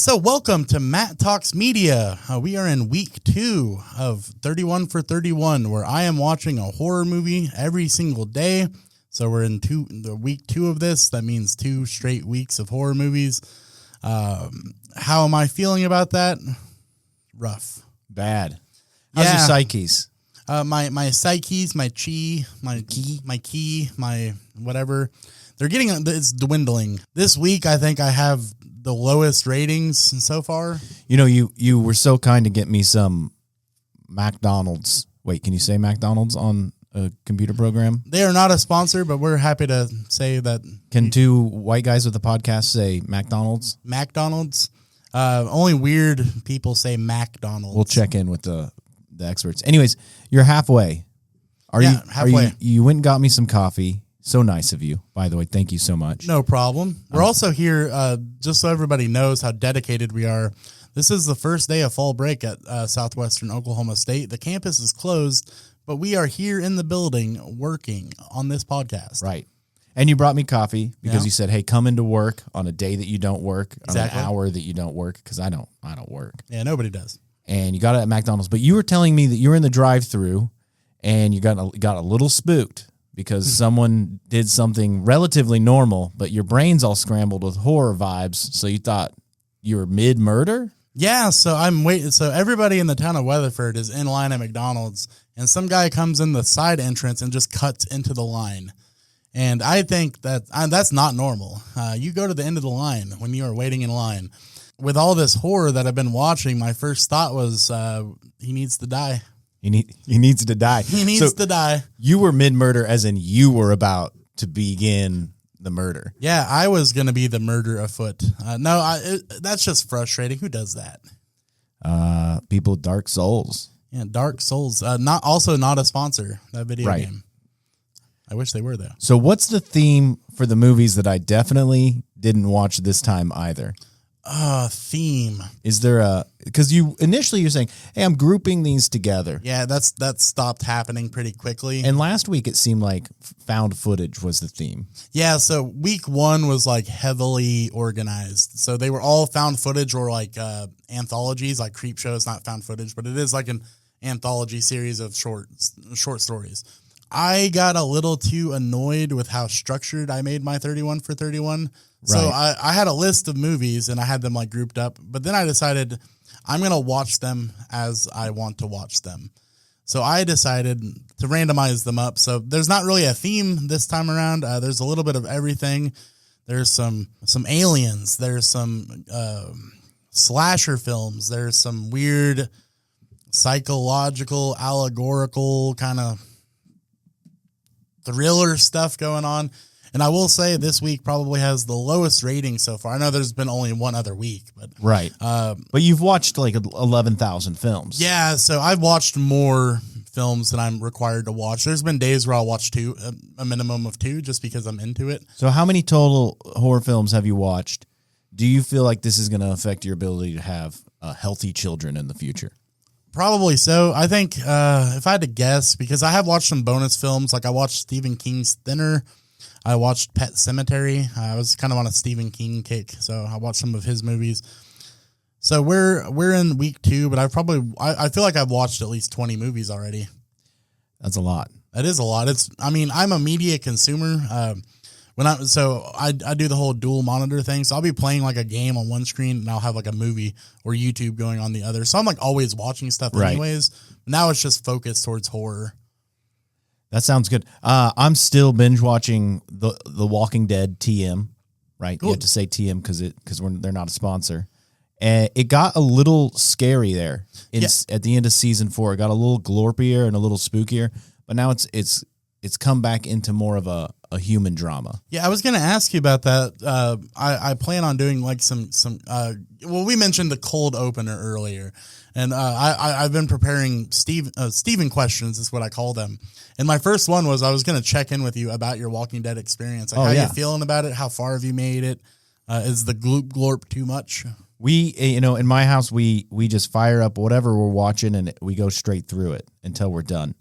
So welcome to Matt Talks Media. We are in week 2 of 31 for 31, where I am watching a horror movie every single day. So we're in week 2 of this. That means 2 straight weeks of horror movies. How am I feeling about that? Rough. Bad. How's your psyches? My psyches, my chi, my key, my whatever. It's dwindling. This week, I think I have the lowest ratings so far. You know, you were so kind to get me some McDonald's. Wait, can you say McDonald's on a computer program? They are not a sponsor, but we're happy to say that. Can 2 white guys with a podcast say McDonald's? McDonald's? Only weird people say McDonald's. We'll check in with the experts. Anyways, you're halfway. Halfway. You went and got me some coffee. So nice of you, by the way. Thank you so much. No problem. We're also here, just so everybody knows how dedicated we are. This is the first day of fall break at Southwestern Oklahoma State. The campus is closed, but we are here in the building working on this podcast. Right. And you brought me coffee because you said, hey, come into work on a day that you don't work, exactly. On an hour that you don't work, because I don't work. Yeah, nobody does. And you got it at McDonald's. But you were telling me that you were in the drive-thru and you got a little spooked because someone did something relatively normal, but your brain's all scrambled with horror vibes, so you thought you were mid-murder? Yeah, so I'm waiting. So everybody in the town of Weatherford is in line at McDonald's, and some guy comes in the side entrance and just cuts into the line. And I think that's not normal. You go to the end of the line when you are waiting in line. With all this horror that I've been watching, my first thought was he needs to die. He needs to die. He needs to die. You were mid-murder as in you were about to begin the murder. Yeah, I was going to be the murder afoot. That's just frustrating. Who does that? People with dark souls. Yeah, Dark Souls. Not a sponsor, that video game. I wish they were, though. So what's the theme for the movies that I definitely didn't watch this time either? Theme. Is there because you're saying, hey, I'm grouping these together. Yeah, that stopped happening pretty quickly. And last week it seemed like found footage was the theme. Yeah, so week 1 was like heavily organized. So they were all found footage or like anthologies, like Creepshow is not found footage, but it is like an anthology series of short stories. I got a little too annoyed with how structured I made my 31 for 31. So right. I had a list of movies and I had them like grouped up, but then I decided I'm going to watch them as I want to watch them. So I decided to randomize them up. So there's not really a theme this time around. There's a little bit of everything. There's some aliens. There's some slasher films. There's some weird psychological, allegorical kind of thriller stuff going on. And I will say this week probably has the lowest rating so far. I know there's been only one other week, but right. But you've watched like 11,000 films. Yeah, so I've watched more films than I'm required to watch. There's been days where I'll watch 2, a minimum of 2, just because I'm into it. So how many total horror films have you watched? Do you feel like this is going to affect your ability to have healthy children in the future? Probably so. I think if I had to guess, because I have watched some bonus films, like I watched Stephen King's Thinner. I watched Pet Sematary. I was kind of on a Stephen King kick, so I watched some of his movies. So we're in week 2, but I feel like I've watched at least 20 movies already. That's a lot. That is a lot. I'm a media consumer. I do the whole dual monitor thing, so I'll be playing like a game on one screen and I'll have like a movie or YouTube going on the other. So I'm like always watching stuff anyways. Now it's just focused towards horror. That sounds good. I'm still binge watching the Walking Dead TM, right? Cool. You have to say TM because they're not a sponsor. And it got a little scary there at the end of season 4. It got a little glorpier and a little spookier, but now it's come back into more of a human drama. Yeah, I was going to ask you about that. I plan on doing like we mentioned the cold opener earlier, and I've been preparing Steven questions is what I call them. And my first one was I was going to check in with you about your Walking Dead experience. Like, how you feeling about it? How far have you made it? Is the gloop glorp too much? We, in my house, we just fire up whatever we're watching and we go straight through it until we're done.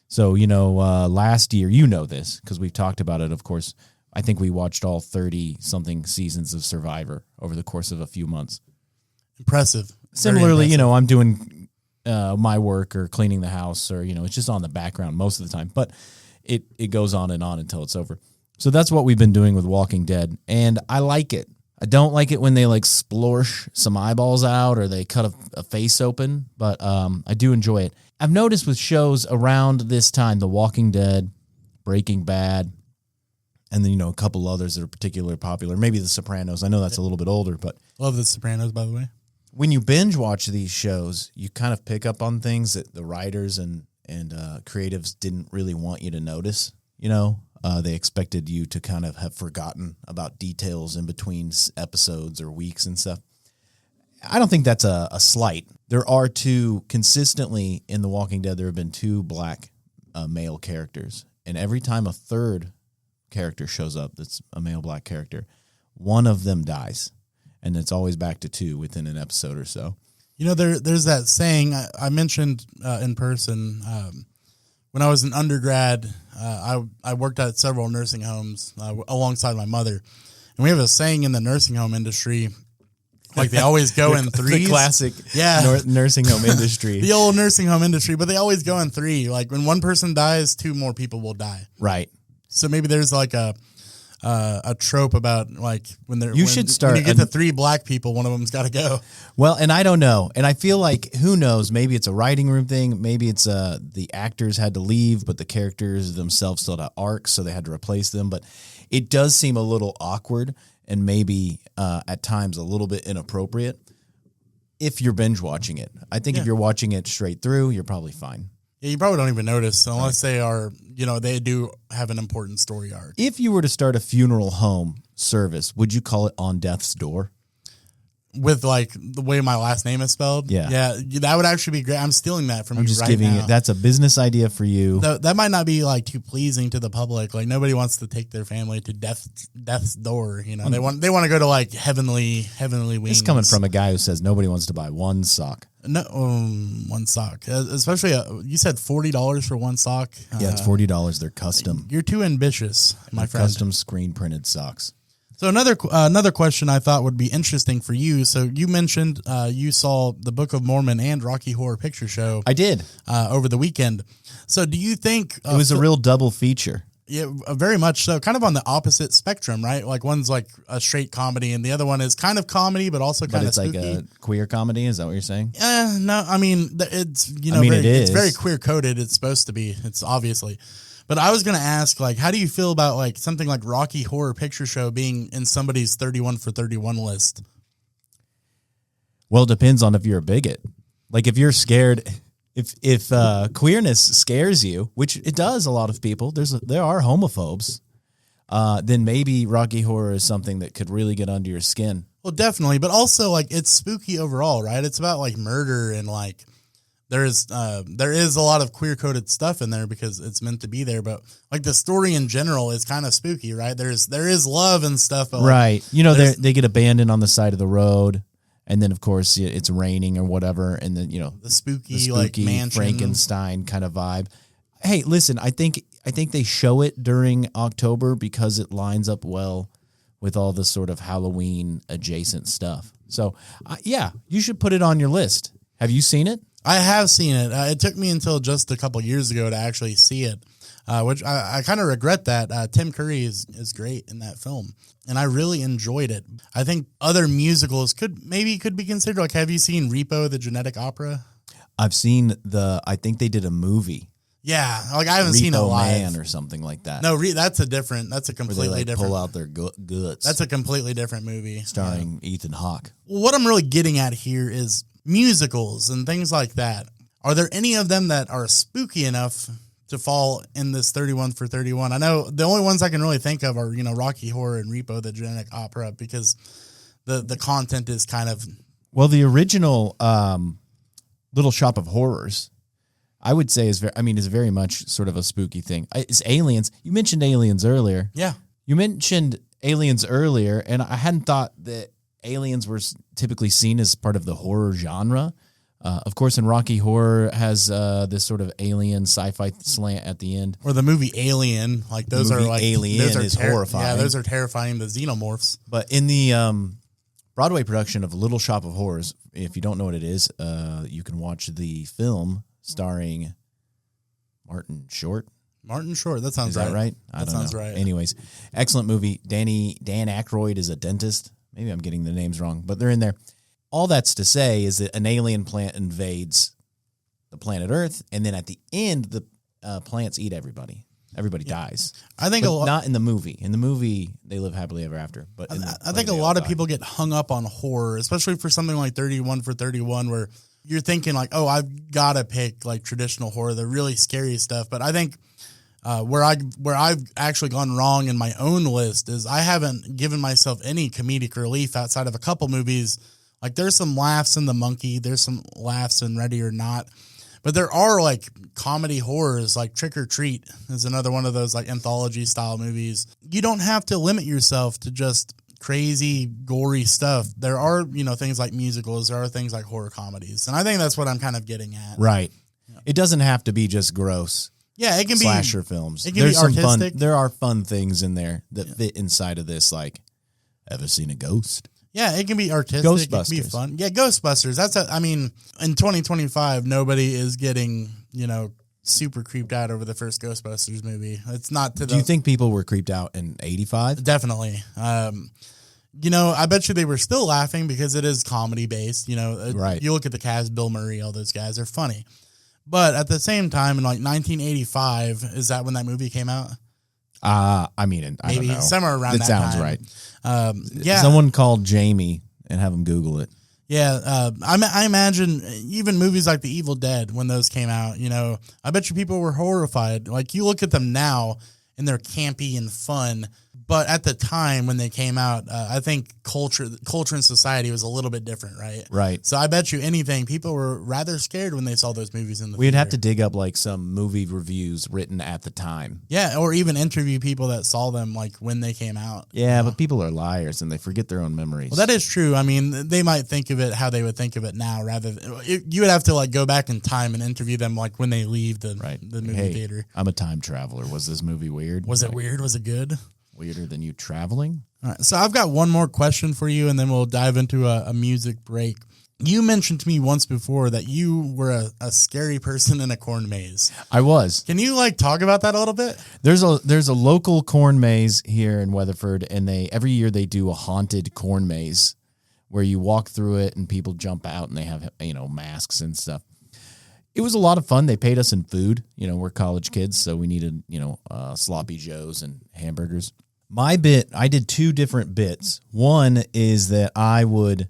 So, last year, this because we've talked about it, of course. I think we watched all 30-something seasons of Survivor over the course of a few months. Impressive. Very Similarly, impressive. I'm doing my work or cleaning the house, or it's just on the background most of the time. But it goes on until it's over. So that's what we've been doing with Walking Dead, and I like it. I don't like it when they like splorsh some eyeballs out or they cut a face open, but I do enjoy it. I've noticed with shows around this time, The Walking Dead, Breaking Bad, and then a couple others that are particularly popular. Maybe The Sopranos. I know that's a little bit older, but Love The Sopranos, by the way. when you binge watch these shows, you kind of pick up on things that the writers and creatives didn't really want you to notice. They expected you to kind of have forgotten about details in between episodes or weeks and stuff. I don't think that's a slight. There are consistently in The Walking Dead, there have been 2 black male characters. And every time a third character shows up that's a male black character, one of them dies. And it's always back to 2 within an episode or so. There's that saying I mentioned in person. When I was an undergrad, I worked at several nursing homes alongside my mother. And we have a saying in the nursing home industry, like they always go in threes. The classic nursing home industry. The old nursing home industry, but they always go in 3. Like when one person dies, 2 more people will die. Right. So maybe there's like a trope about like when you get to 3 black people, one of them's got to go. Well, and I don't know. And I feel like, who knows, maybe it's a writing room thing. Maybe it's the actors had to leave, but the characters themselves still had arcs, so they had to replace them. But it does seem a little awkward and maybe at times a little bit inappropriate if you're binge watching it. I think if you're watching it straight through, you're probably fine. Yeah, you probably don't even notice unless they are, they do have an important story arc. If you were to start a funeral home service, would you call it On Death's Door? With like the way my last name is spelled? Yeah, that would actually be great. I'm stealing that from you right now. I'm just giving it. That's a business idea for you. That might not be like too pleasing to the public. Like nobody wants to take their family to death's door. They want to go to like heavenly wings. It's coming from a guy who says nobody wants to buy one sock. No, one sock. Especially, you said $40 for one sock. Yeah, it's $40. They're custom. You're too ambitious, my friend. Custom screen printed socks. So another question I thought would be interesting for you. So you mentioned you saw the Book of Mormon and Rocky Horror Picture Show. I did over the weekend. So do you think it was a real double feature? Yeah, very much so. Kind of on the opposite spectrum, right? Like one's like a straight comedy, and the other one is kind of comedy, but also kind of spooky. Like a queer comedy. Is that what you're saying? No. I mean, it's it's very queer coded. It's supposed to be. It's obviously. But I was going to ask, like, how do you feel about like something like Rocky Horror Picture Show being in somebody's 31 for 31 list? Well, it depends on if you're a bigot. Like if you're scared. If queerness scares you, which it does a lot of people, there are homophobes, then maybe Rocky Horror is something that could really get under your skin. Well, definitely, but also like it's spooky overall, right? It's about like murder and like there is a lot of queer coded stuff in there because it's meant to be there, but like the story in general is kind of spooky, right? There is love and stuff, but right? They get abandoned on the side of the road. And then, of course, it's raining or whatever, and then the spooky like mansion. Frankenstein kind of vibe. Hey, listen, I think they show it during October because it lines up well with all the sort of Halloween adjacent stuff. So, you should put it on your list. Have you seen it? I have seen it. It took me until just a couple years ago to actually see it, which I kind of regret that. Tim Curry is great in that film. And I really enjoyed it. I think other musicals could be considered. Like, have you seen Repo, the Genetic Opera? I've seen I think they did a movie. Yeah, like I haven't seen it live. Man or something like that. No, that's a completely different. Pull out their guts. That's a completely different movie. Starring Ethan Hawke. Well, what I'm really getting at here is musicals and things like that. Are there any of them that are spooky enough to fall in this 31 for 31? I know the only ones I can really think of are, Rocky Horror and Repo, the Genetic Opera, because the content is kind of... Well, the original Little Shop of Horrors, I would say is very much sort of a spooky thing. It's Aliens. You mentioned Aliens earlier. Yeah. You mentioned Aliens earlier, and I hadn't thought that aliens were typically seen as part of the horror genre. Of course, in Rocky Horror has this sort of alien sci-fi slant at the end. Or the movie Alien, like those are like Alien is horrifying. Yeah, those are terrifying. The xenomorphs. But in the Broadway production of Little Shop of Horrors. If you don't know what it is, you can watch the film starring Martin Short. Martin Short. That sounds Is right. that right? That sounds right. Anyways, excellent movie. Dan Aykroyd is a dentist. Maybe I'm getting the names wrong, but they're in there. All that's to say is that an alien plant invades the planet Earth, and then at the end, the plants eat everybody. Everybody dies. I think not in the movie. In the movie, they live happily ever after. But I think a lot of people get hung up on horror, especially for something like 31 for 31, where you're thinking like, oh, I've got to pick like traditional horror, the really scary stuff. But I think where I've actually gone wrong in my own list is I haven't given myself any comedic relief outside of a couple movies. Like there's some laughs in The Monkey, there's some laughs in Ready or Not. But there are like comedy horrors, like Trick or Treat is another one of those like anthology style movies. You don't have to limit yourself to just crazy, gory stuff. There are, things like musicals. There are things like horror comedies. And I think that's what I'm kind of getting at. Right. Yeah. It doesn't have to be just gross. Yeah, it can be slasher films. It can be artistic. There are fun things in there that fit inside of this. Like, ever seen a ghost? Yeah, it can be artistic. Ghostbusters. It can be fun. Yeah, Ghostbusters. In 2025, nobody is getting, super creeped out over the first Ghostbusters movie. It's not to Do you think people were creeped out in 85? Definitely. I bet you they were still laughing because it is comedy based. Right. You look at the cast, Bill Murray, all those guys are funny. But at the same time, in like 1985, is that when that movie came out? I don't know. Somewhere around that sounds time. Right. Someone called Jamie and have him Google it. Yeah, I imagine even movies like The Evil Dead, when those came out, I bet you people were horrified. Like, you look at them now, and they're campy and fun. But at the time when they came out, I think culture and society was a little bit different, right? Right. So I bet you anything, people were rather scared when they saw those movies in the We'd theater. have to dig up like some movie reviews written at the time. Yeah, or even interview people that saw them like when they came out. Yeah, but people are liars and they forget their own memories. Well, that is true. I mean, they might think of it how they would think of it now, rather than you would have to like go back in time and interview them like when they leave the movie theater. I'm a time traveler. Was this movie weird? Was it weird? Was it good? Weirder than you traveling? All right, so I've got one more question for you, and then we'll dive into a music break. You mentioned to me once before that you were a scary person in a corn maze. I was. Can you like talk about that a little bit? There's a local corn maze here in Weatherford, and every year they do a haunted corn maze where you walk through it and people jump out and they have masks and stuff. It was a lot of fun. They paid us in food. We're college kids, so we needed sloppy joes and hamburgers. My bit, I did two different bits. One is that I would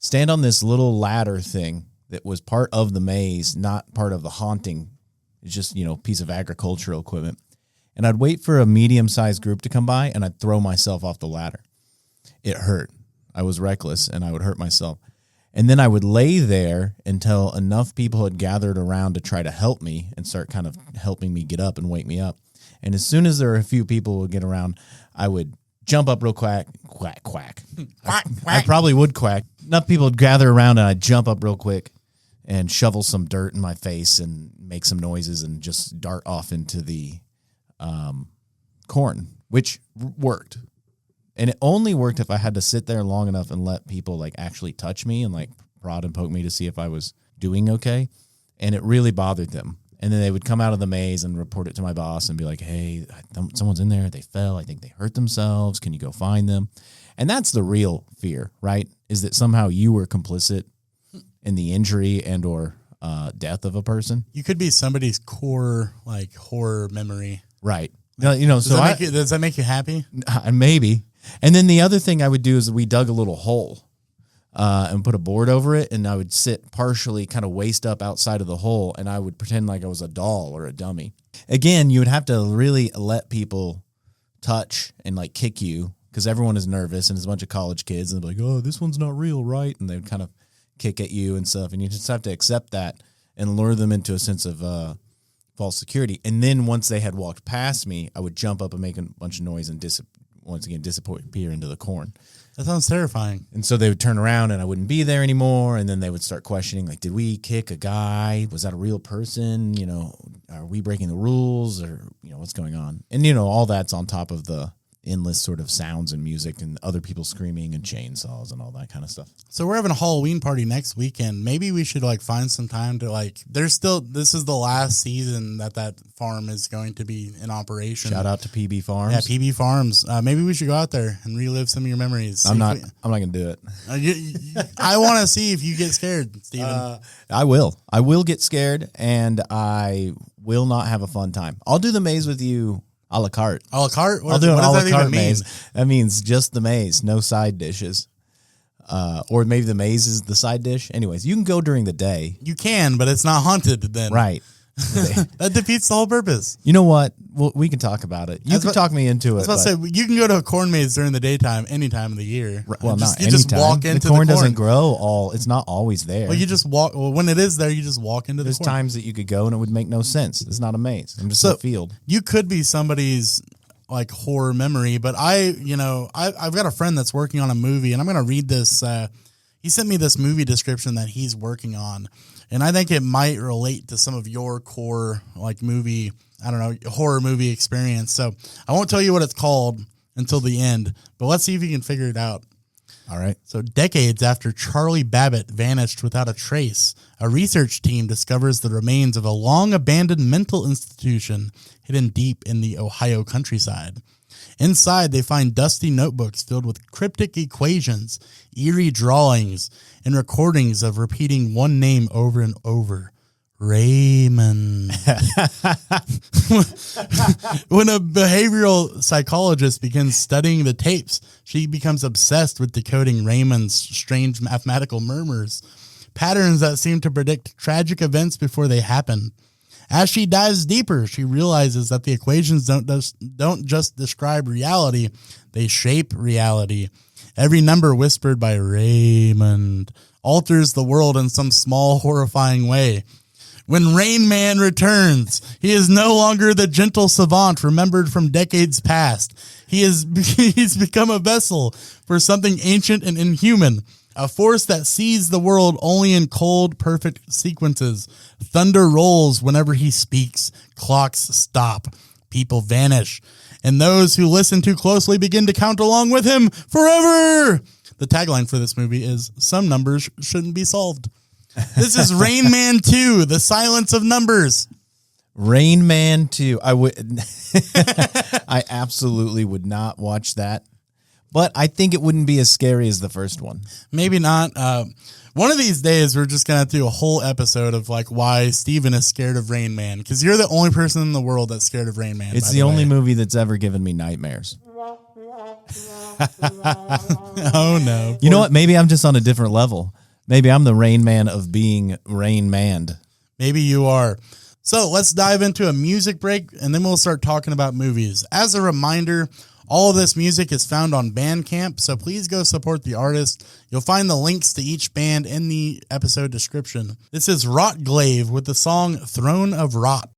stand on this little ladder thing that was part of the maze, not part of the haunting. It's just, piece of agricultural equipment. And I'd wait for a medium-sized group to come by, and I'd throw myself off the ladder. It hurt. I was reckless, and I would hurt myself. And then I would lay there until enough people had gathered around to try to help me and start kind of helping me get up and wake me up. And as soon as there were a few people who would get around, I would jump up real quack. I probably would quack. Enough people would gather around and I'd jump up real quick and shovel some dirt in my face and make some noises and just dart off into the corn, which worked. And it only worked if I had to sit there long enough and let people like actually touch me and like prod and poke me to see if I was doing okay. And it really bothered them. And then they would come out of the maze and report it to my boss and be like, hey, someone's in there. They fell. I think they hurt themselves. Can you go find them? And that's the real fear, right? Is that somehow you were complicit in the injury and or death of a person. You could be somebody's core like horror memory. Right. Does that make you happy? Maybe. And then the other thing I would do is we dug a little hole and put a board over it, and I would sit partially kind of waist up outside of the hole, and I would pretend like I was a doll or a dummy. Again, you would have to really let people touch and like kick you because everyone is nervous and there's a bunch of college kids and they're like, oh, this one's not real, right? And they would kind of kick at you and stuff, and you just have to accept that and lure them into a sense of false security. And then once they had walked past me, I would jump up and make a bunch of noise and disappear into the corn. That sounds terrifying. And so they would turn around and I wouldn't be there anymore. And then they would start questioning, like, did we kick a guy? Was that a real person? Are we breaking the rules or, what's going on? And, all that's on top of the endless sort of sounds and music and other people screaming and chainsaws and all that kind of stuff. So we're having a Halloween party next weekend. Maybe we should like find some time to like. This is the last season that farm is going to be in operation. Shout out to PB Farms. Yeah, PB Farms. Maybe we should go out there and relive some of your memories. I'm not gonna do it. I want to see if you get scared, Steven. I will get scared, and I will not have a fun time. I'll do the maze with you. A la carte. A la carte? I'll do an a la carte maze. That means just the maze, no side dishes. Or maybe the maze is the side dish. Anyways, you can go during the day. You can, but it's not haunted then. Right. That defeats the whole purpose. You know what? Well, we can talk about it. You can talk me into it. I was about to say, you can go to a corn maze during the daytime, any time of the year. Well, not anytime. You just walk into the corn. Doesn't grow it's not always there. Well, you just walk. Well, when it is there, you just walk into the corn. There's times that you could go and it would make no sense. It's not a maze. I'm just in a field. You could be somebody's like horror memory, but I've got a friend that's working on a movie, and I'm going to read this. He sent me this movie description that he's working on, and I think it might relate to some of your core like movie, I don't know, horror movie experience. So I won't tell you what it's called until the end, but let's see if you can figure it out. All right. So decades after Charlie Babbitt vanished without a trace, a research team discovers the remains of a long-abandoned mental institution hidden deep in the Ohio countryside. Inside, they find dusty notebooks filled with cryptic equations, eerie drawings, and recordings of repeating one name over and over. Raymond. When a behavioral psychologist begins studying the tapes, she becomes obsessed with decoding Raymond's strange mathematical murmurs, patterns that seem to predict tragic events before they happen. As she dives deeper, she realizes that the equations don't just describe reality, they shape reality. Every number whispered by Raymond alters the world in some small, horrifying way. When Rain Man returns, he is no longer the gentle savant remembered from decades past. He's become a vessel for something ancient and inhuman, a force that sees the world only in cold, perfect sequences. Thunder rolls whenever he speaks. Clocks stop. People vanish. And those who listen too closely begin to count along with him forever. The tagline for this movie is, "Some numbers shouldn't be solved." This is Rain Man 2, The Silence of Numbers. Rain Man 2. I absolutely would not watch that. But I think it wouldn't be as scary as the first one. Maybe not. One of these days, we're just going to do a whole episode of like why Steven is scared of Rain Man. Because you're the only person in the world that's scared of Rain Man. It's the only movie that's ever given me nightmares. Oh, no. You know what? Maybe I'm just on a different level. Maybe I'm the Rain Man of being Rain Manned. Maybe you are. So let's dive into a music break, and then we'll start talking about movies. As a reminder, all of this music is found on Bandcamp, so please go support the artist. You'll find the links to each band in the episode description. This is Rotglaive with the song Throne of Rot.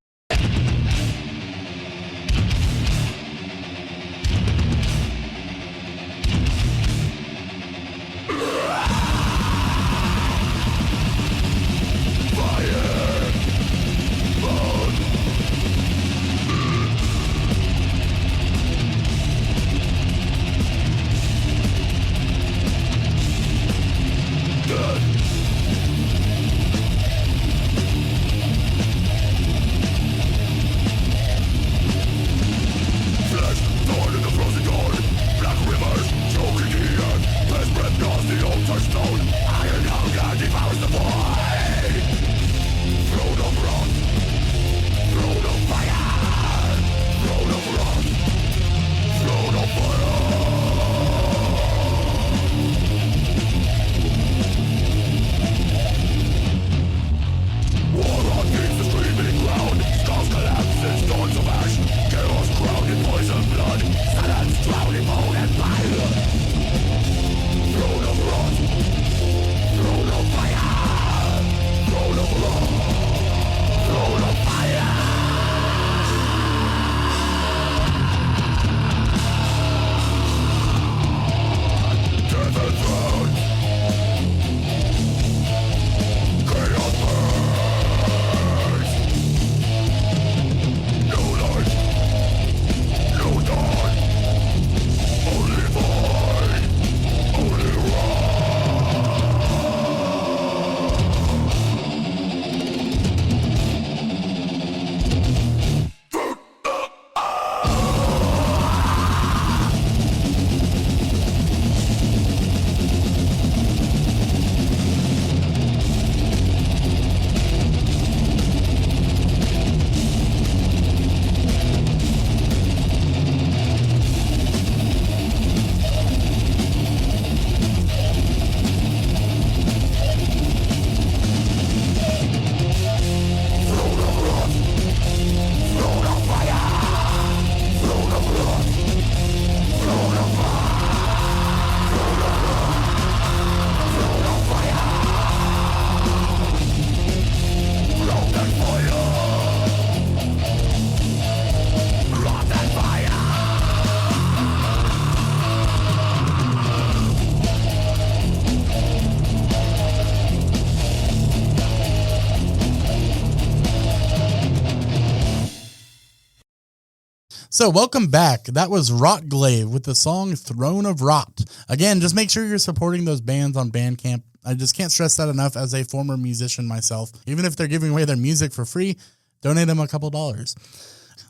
So welcome back. That was Rotglaive with the song Throne of Rot. Again, just make sure you're supporting those bands on Bandcamp. I just can't stress that enough as a former musician myself. Even if they're giving away their music for free, donate them a couple dollars.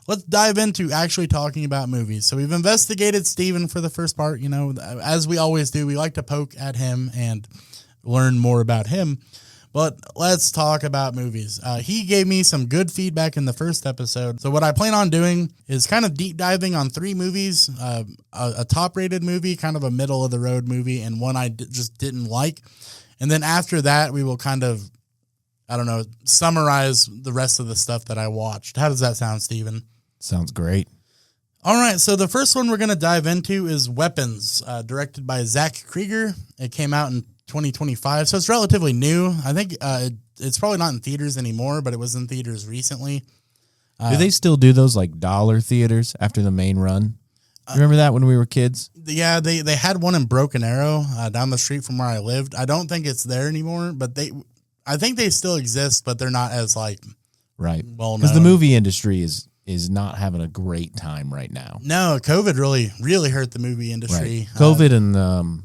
Let's dive into actually talking about movies. So we've investigated Steven for the first part. You know, as we always do, we like to poke at him and learn more about him. But let's talk about movies. He gave me some good feedback in the first episode. So what I plan on doing is kind of deep diving on 3 movies, a top-rated movie, kind of a middle-of-the-road movie, and one I just didn't like. And then after that, we will kind of, summarize the rest of the stuff that I watched. How does that sound, Steven? Sounds great. All right, so the first one we're going to dive into is Weapons, directed by Zach Krieger. It came out in 2025, so it's relatively new. I think it's probably not in theaters anymore, but it was in theaters recently. Do they still do those like dollar theaters after the main run? Remember that when we were kids? Yeah, they had one in Broken Arrow down the street from where I lived. I don't think it's there anymore, but I think they still exist, but they're not as like right. well known. Because the movie industry is not having a great time right now. No, COVID really hurt the movie industry. Right. COVID and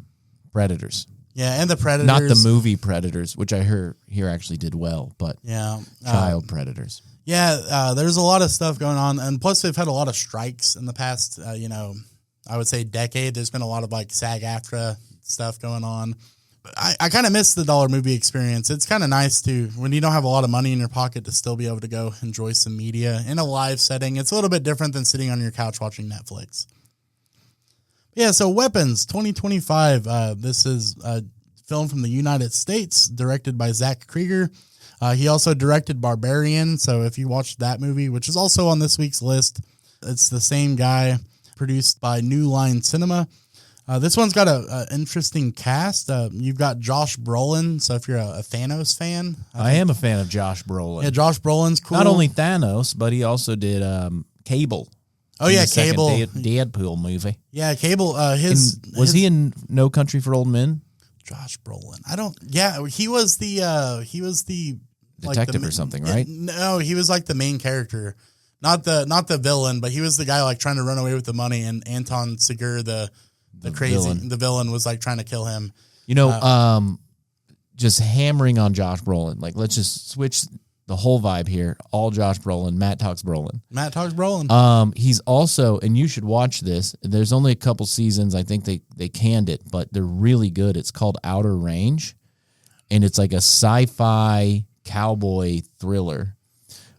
Predators. Yeah, and the Predators. Not the movie Predators, which I hear actually did well, but yeah, child Predators. Yeah, there's a lot of stuff going on, and plus they've had a lot of strikes in the past, I would say decade. There's been a lot of like SAG-AFTRA stuff going on. But I kind of miss the dollar movie experience. It's kind of nice to, when you don't have a lot of money in your pocket, to still be able to go enjoy some media in a live setting. It's a little bit different than sitting on your couch watching Netflix. Yeah, so Weapons 2025. This is a film from the United States, directed by Zach Krieger. He also directed Barbarian. So if you watched that movie, which is also on this week's list, it's the same guy, produced by New Line Cinema. This one's got an interesting cast. You've got Josh Brolin. So if you're a Thanos fan. I am a fan of Josh Brolin. Yeah, Josh Brolin's cool. Not only Thanos, but he also did Cable. Oh yeah, Cable. Deadpool movie. Yeah, Cable. Was he in No Country for Old Men? Josh Brolin. He was the detective or something, right? No, he was like the main character, not the villain, but he was the guy like trying to run away with the money, and Anton Segura, the villain, was like trying to kill him. Just hammering on Josh Brolin. Like, let's just switch the whole vibe here. All Josh Brolin. Matt talks Brolin. He's also, and you should watch this. There's only a couple seasons. I think they canned it, but they're really good. It's called Outer Range, and it's like a sci-fi cowboy thriller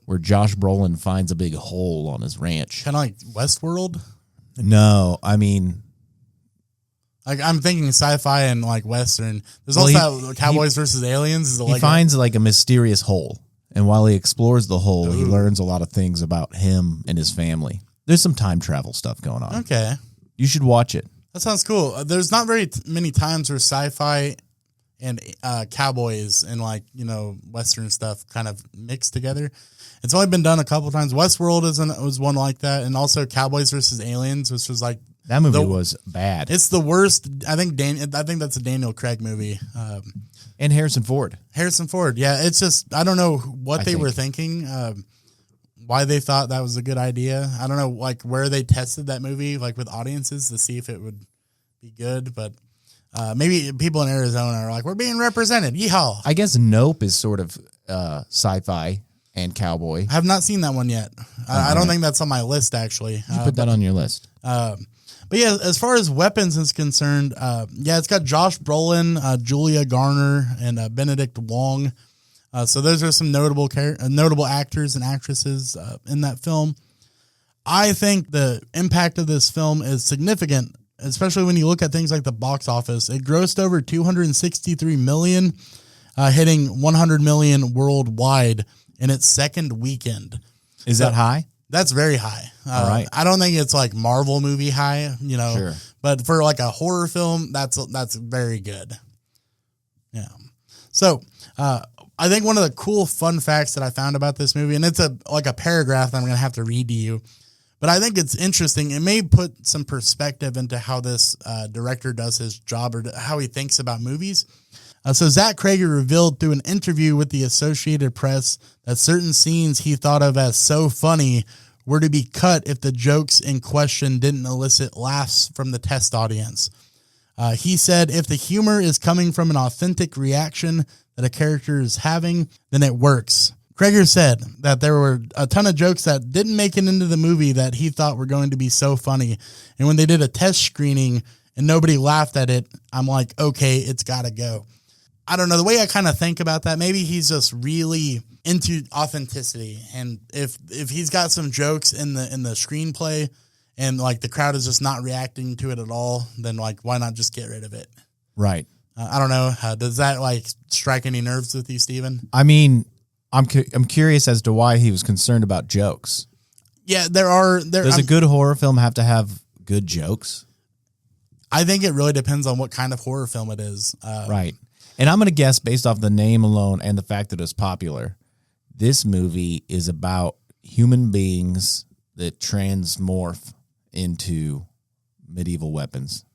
where Josh Brolin finds a big hole on his ranch. Kind of like Westworld? No, I mean, like I'm thinking sci-fi and like Western. There's also Cowboys versus Aliens. He finds like a mysterious hole. And while he explores the hole, he learns a lot of things about him and his family. There's some time travel stuff going on. Okay. You should watch it. That sounds cool. There's not very many times where sci-fi and cowboys and Western stuff kind of mixed together. It's only been done a couple times. Westworld was one like that. And also Cowboys versus Aliens, which was like... That movie was bad. It's the worst. I think that's a Daniel Craig movie. And Harrison Ford. Yeah, it's just, I don't know what they were thinking, why they thought that was a good idea. I don't know, like, where they tested that movie, like, with audiences to see if it would be good, but maybe people in Arizona are like, we're being represented, yeehaw. I guess Nope is sort of sci-fi and cowboy. I have not seen that one yet. I don't think that's on my list, actually. You put that on your list. But yeah, as far as Weapons is concerned, it's got Josh Brolin, Julia Garner, and Benedict Wong. So those are some notable actors and actresses in that film. I think the impact of this film is significant, especially when you look at things like the box office. It grossed over $263 million, hitting $100 million worldwide in its second weekend. Is that high? That's very high. All right. I don't think it's like Marvel movie high, Sure. But for like a horror film, that's very good. Yeah. So, I think one of the cool fun facts that I found about this movie, and it's a paragraph that I'm going to have to read to you, but I think it's interesting. It may put some perspective into how this director does his job or how he thinks about movies. So Zach Krieger revealed through an interview with the Associated Press that certain scenes he thought of as so funny were to be cut if the jokes in question didn't elicit laughs from the test audience. He said, if the humor is coming from an authentic reaction that a character is having, then it works. Kreger said that there were a ton of jokes that didn't make it into the movie that he thought were going to be so funny. And when they did a test screening and nobody laughed at it, I'm like, okay, it's got to go. I don't know. The way I kind of think about that, maybe he's just really into authenticity. And if he's got some jokes in the screenplay and like the crowd is just not reacting to it at all, then like, why not just get rid of it? Right. I don't know. Does that like strike any nerves with you, Steven? I mean, I'm curious as to why he was concerned about jokes. Yeah, Does a good horror film have to have good jokes? I think it really depends on what kind of horror film it is. Right. And I'm going to guess based off the name alone and the fact that it's popular, this movie is about human beings that transmorph into medieval weapons.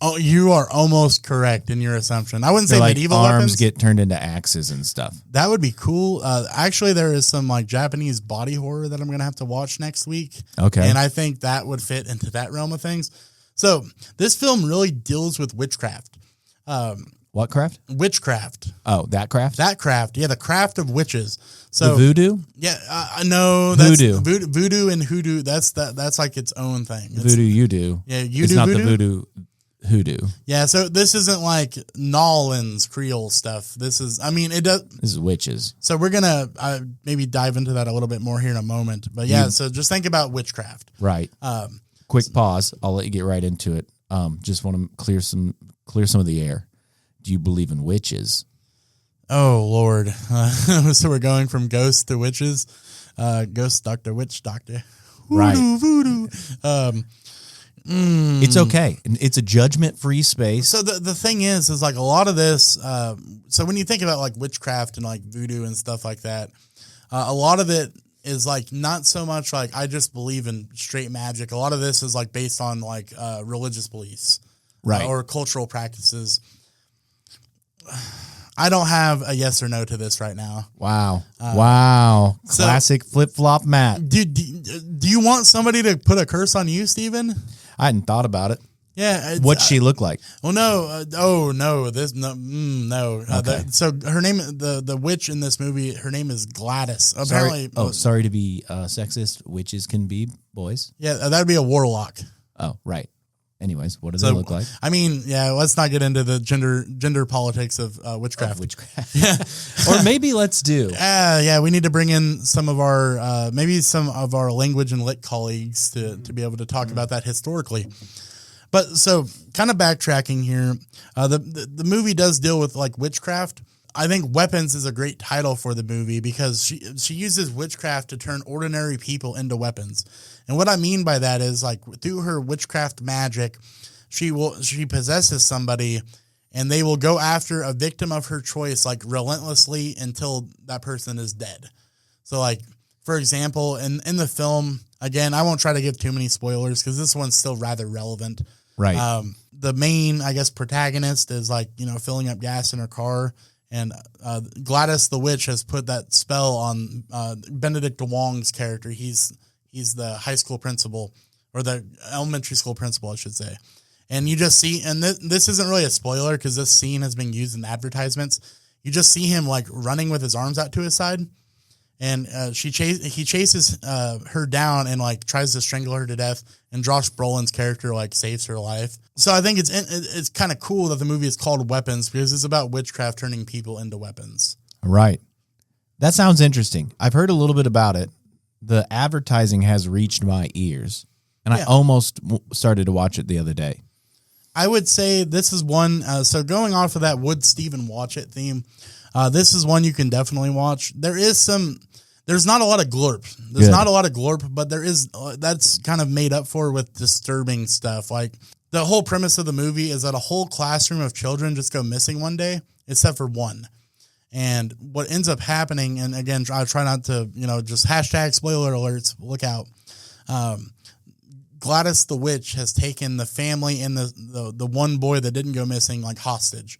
Oh, you are almost correct in your assumption. I wouldn't say like medieval arms weapons get turned into axes and stuff. That would be cool. Actually, there is some like Japanese body horror that I'm going to have to watch next week. Okay. And I think that would fit into that realm of things. So this film really deals with witchcraft. What craft? Witchcraft. Oh, that craft? That craft. Yeah, the craft of witches. So the voodoo? Yeah, no, that's voodoo. Voodoo and hoodoo. That's like its own thing. It's, voodoo, you do. Yeah, you it's do. Not voodoo? the voodoo. Hoodoo. Yeah, so this isn't like Nolan's Creole stuff. This is, I mean, it does. This is witches. So we're gonna maybe dive into that a little bit more here in a moment. But yeah, so just think about witchcraft. Right. Quick pause. I'll let you get right into it. Just want to clear some of the air. Do you believe in witches? Oh Lord! So we're going from ghosts to witches. Ghost doctor, witch doctor. Right. Voodoo. It's okay. It's a judgment-free space. So the thing is like a lot of this. So when you think about like witchcraft and like voodoo and stuff like that, a lot of it is like not so much like I just believe in straight magic. A lot of this is like based on like religious beliefs, right, or cultural practices. I don't have a yes or no to this right now. Wow. Wow. Classic flip-flop Matt. Do you want somebody to put a curse on you, Steven? I hadn't thought about it. Yeah. What'd she look like? Well, no. No. No. Okay. So her name, the witch in this movie, her name is Gladys. Apparently. Sorry to be sexist. Witches can be boys. Yeah, that'd be a warlock. Oh, right. Anyways, what does it look like? I mean, yeah, let's not get into the gender politics of witchcraft. Yeah. Or maybe let's do. Yeah, we need to bring in some of our maybe some of our language and lit colleagues to be able to talk about that historically. But so kind of backtracking here, the movie does deal with like witchcraft. I think Weapons is a great title for the movie because she uses witchcraft to turn ordinary people into weapons. And what I mean by that is like through her witchcraft magic, she possesses somebody and they will go after a victim of her choice like relentlessly until that person is dead. So like, for example, in the film, again, I won't try to give too many spoilers because this one's still rather relevant. Right. The main, I guess, protagonist is like, filling up gas in her car. And Gladys the witch has put that spell on Benedict Wong's character. He's the high school principal, or the elementary school principal, I should say. And you just see, and this isn't really a spoiler because this scene has been used in advertisements. You just see him like running with his arms out to his side, and he chases her down and like tries to strangle her to death. And Josh Brolin's character like saves her life. So I think it's kind of cool that the movie is called Weapons because it's about witchcraft turning people into weapons. Right. That sounds interesting. I've heard a little bit about it. The advertising has reached my ears, and I almost started to watch it the other day. I would say this is one. So going off of that would Steven watch it theme, this is one you can definitely watch. There's not a lot of glorp. There's not a lot of glorp, but there is. That's kind of made up for with disturbing stuff. Like the whole premise of the movie is that a whole classroom of children just go missing one day, except for one. And what ends up happening, and again, I try not to, just hashtag spoiler alerts, look out. Gladys the witch has taken the family and the one boy that didn't go missing like hostage.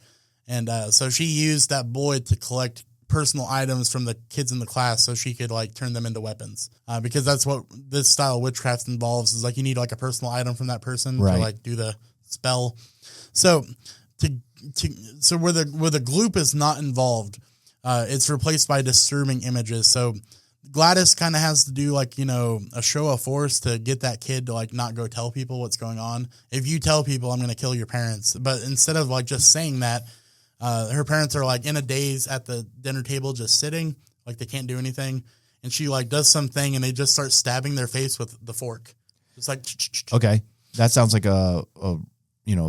And so she used that boy to collect personal items from the kids in the class so she could like turn them into weapons. Because that's what this style of witchcraft involves, is like you need like a personal item from that person to like do the spell. So so where the gloop is not involved, it's replaced by disturbing images. So Gladys kind of has to do like, a show of force to get that kid to like not go tell people what's going on. If you tell people, I'm going to kill your parents. But instead of like just saying that, her parents are like in a daze at the dinner table, just sitting, like they can't do anything. And she like does something and they just start stabbing their face with the fork. It's like, okay. That sounds like a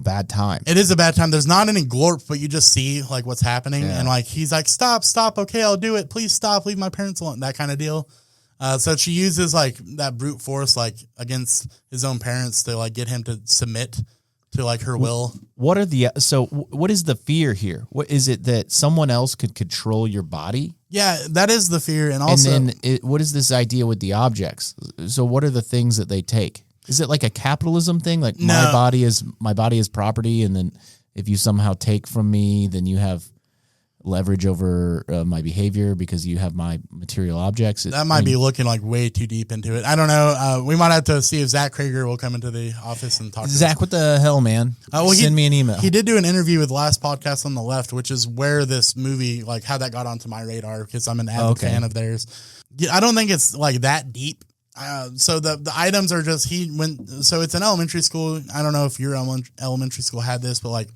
bad time. It is a bad time. There's not any glorp, but you just see like what's happening. Yeah. And like, he's like, stop. Okay, I'll do it. Please stop. Leave my parents alone. That kind of deal. So she uses like that brute force, like against his own parents to like get him to submit to like her will. What is the fear here? What is it, that someone else could control your body? Yeah, that is the fear. And also, and then what is this idea with the objects? So what are the things that they take? Is it like a capitalism thing? Like my body is property, and then if you somehow take from me, then you have leverage over my behavior because you have my material objects. That might be looking like way too deep into it. I don't know. We might have to see if Zach Krager will come into the office and talk. Zach, what the hell, man? Send me an email. He did do an interview with Last Podcast on the Left, which is where this movie, like how that got onto my radar, because I'm an avid fan of theirs. I don't think it's like that deep. So the items are just, so it's an elementary school. I don't know if your elementary school had this, but like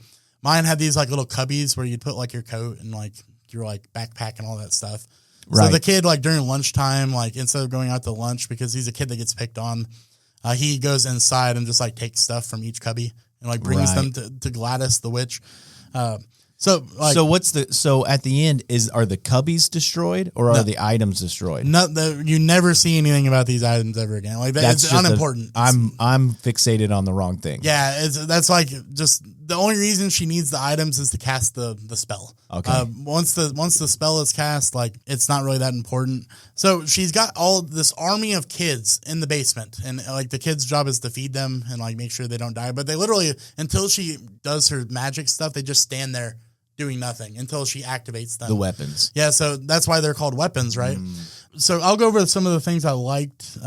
mine had these like little cubbies where you'd put like your coat and like your like backpack and all that stuff. Right. So the kid, like during lunchtime, like instead of going out to lunch, because he's a kid that gets picked on, he goes inside and just like takes stuff from each cubby and like brings them to Gladys the witch. So at the end, are the cubbies destroyed or are the items destroyed? No, you never see anything about these items ever again. Like it's unimportant. I'm fixated on the wrong thing. Yeah, that's like just the only reason she needs the items is to cast the spell. Okay. Once the spell is cast, like it's not really that important. So she's got all this army of kids in the basement, and like the kids' job is to feed them and like make sure they don't die. But they literally, until she does her magic stuff, they just stand there doing nothing until she activates them. The weapons. Yeah, so that's why they're called weapons, right? So I'll go over some of the things I liked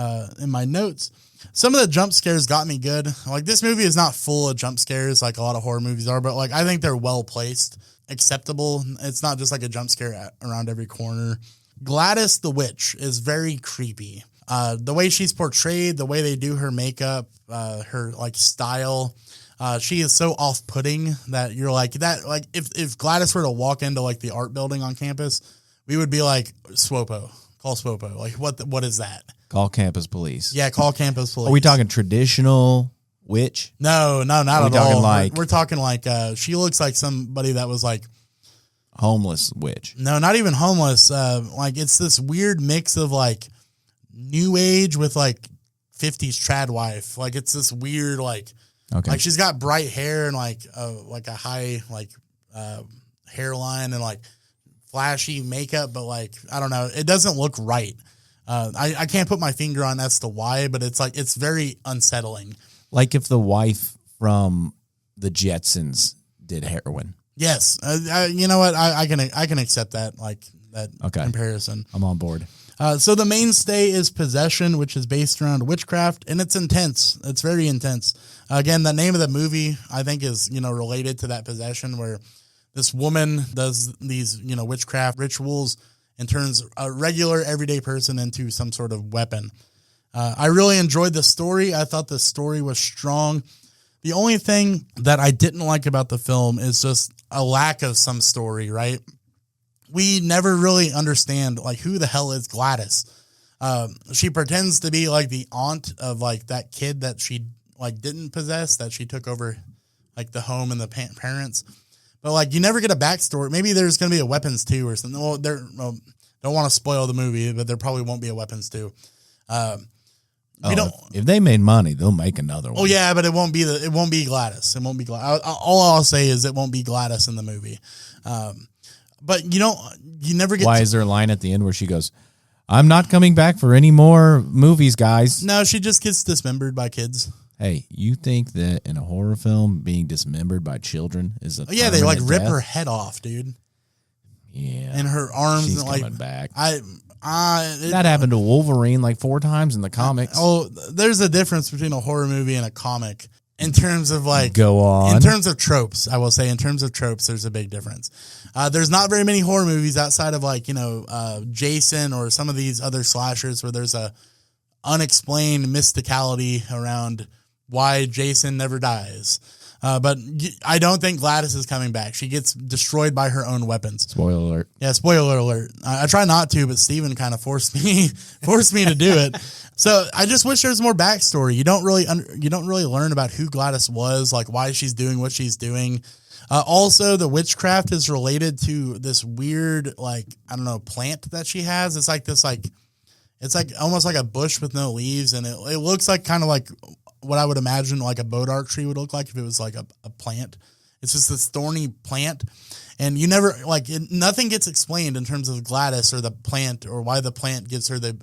in my notes. Some of the jump scares got me good. Like this movie is not full of jump scares like a lot of horror movies are, but like I think they're well placed, acceptable. It's not just like a jump scare around every corner. Gladys the witch is very creepy. The way she's portrayed, the way they do her makeup, her like style, she is so off-putting that you're like that. Like if Gladys were to walk into like the art building on campus, we would be like, Swopo, call Swopo. Like what is that? Call campus police. Yeah, call campus police. Are we talking traditional witch? No, not at all. We're talking like she looks like somebody that was like homeless witch. No, not even homeless. Like it's this weird mix of like new age with like 50s trad wife. Like it's this weird like. Okay. Like she's got bright hair and like a high like hairline and like flashy makeup, but like I don't know, it doesn't look right. I can't put my finger on as to why, but it's like it's very unsettling. Like if the wife from the Jetsons did heroin. Yes, you know what? I can accept that comparison. I'm on board. So the mainstay is Possession, which is based around witchcraft, and it's intense. It's very intense. Again, the name of the movie, I think, is, related to that possession where this woman does these, witchcraft rituals and turns a regular everyday person into some sort of weapon. I really enjoyed the story. I thought the story was strong. The only thing that I didn't like about the film is just a lack of some story, right? We never really understand, like, who the hell is Gladys? She pretends to be, like, the aunt of, like, that kid that she, like, didn't possess, that she took over, like, the home and the parents. But, like, you never get a backstory. Maybe there's going to be a Weapons 2 or something. Well, don't want to spoil the movie, but there probably won't be a Weapons 2. If they made money, they'll make another one. Oh yeah, but it won't be Gladys. It won't be Gladys. All I'll say is it won't be Gladys in the movie. But you never get. Why is there a line at the end where she goes, "I'm not coming back for any more movies, guys"? No, she just gets dismembered by kids. Hey, you think that in a horror film being dismembered by children is a they like rip death? her head off, dude. Yeah. And her arms She's and like coming back. That happened to Wolverine like 4 times in the comics. There's a difference between a horror movie and a comic in terms of like Go on. In terms of tropes, I will say in terms of tropes, there's a big difference. There's not very many horror movies outside of like, Jason or some of these other slashers where there's a unexplained mysticality around why Jason never dies. But I don't think Gladys is coming back. She gets destroyed by her own weapons. Spoiler alert. Yeah, spoiler alert. I try not to, but Steven kind of forced me to do it. So I just wish there was more backstory. You don't really learn about who Gladys was, like why she's doing what she's doing. Also, the witchcraft is related to this weird, like, I don't know, plant that she has. It's like this, like, it's like almost like a bush with no leaves, and it looks like kind of like what I would imagine like a bodark tree would look like if it was like a plant. It's just this thorny plant, and you never nothing gets explained in terms of Gladys or the plant or why the plant gives her the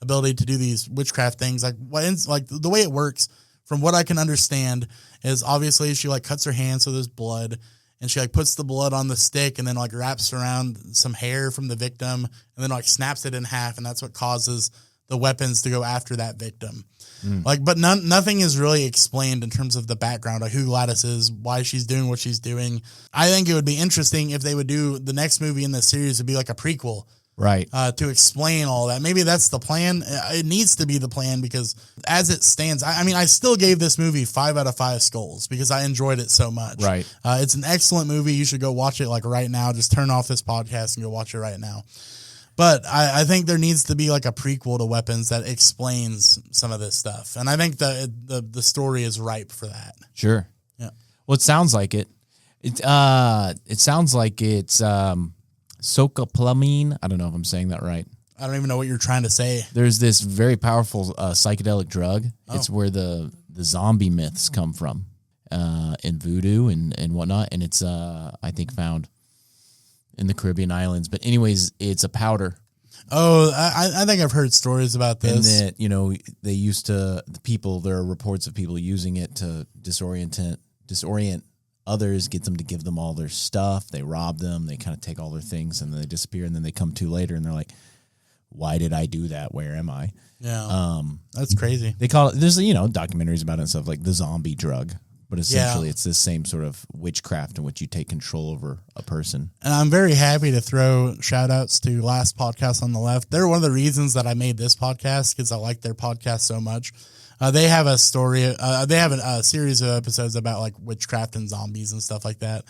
ability to do these witchcraft things. Like the way it works, from what I can understand, is obviously she like cuts her hand so there's blood, and she like puts the blood on the stick and then like wraps around some hair from the victim and then like snaps it in half, and that's what causes the weapons to go after that victim. But nothing is really explained in terms of the background of who Gladys is, why she's doing what she's doing. I think it would be interesting if they would do the next movie in the series would be like a prequel. Right. To explain all that. Maybe that's the plan. It needs to be the plan because as it stands, I mean, I still gave this movie 5 out of 5 skulls because I enjoyed it so much. Right. It's an excellent movie. You should go watch it like right now. Just turn off this podcast and go watch it right now. But I think there needs to be like a prequel to Weapons that explains some of this stuff. And I think the story is ripe for that. Sure. Yeah. Well, it sounds like it. It sounds like it's scopolamine. I don't know if I'm saying that right. I don't even know what you're trying to say. There's this very powerful psychedelic drug. Oh. It's where the zombie myths come from in voodoo and whatnot. And it's, I think, found in the Caribbean islands. But anyways, it's a powder. Oh, I think I've heard stories about this. And that, they used to, there are reports of people using it to disorient others, get them to give them all their stuff. They rob them. They kind of take all their things and then they disappear. And then they come to later and they're like, why did I do that? Where am I? Yeah. That's crazy. They call it, there's, documentaries about it and stuff like the zombie drug. But essentially, It's this same sort of witchcraft in which you take control over a person. And I'm very happy to throw shout-outs to Last Podcast on the Left. They're one of the reasons that I made this podcast because I like their podcast so much. They have a story. They have a series of episodes about like witchcraft and zombies and stuff like that.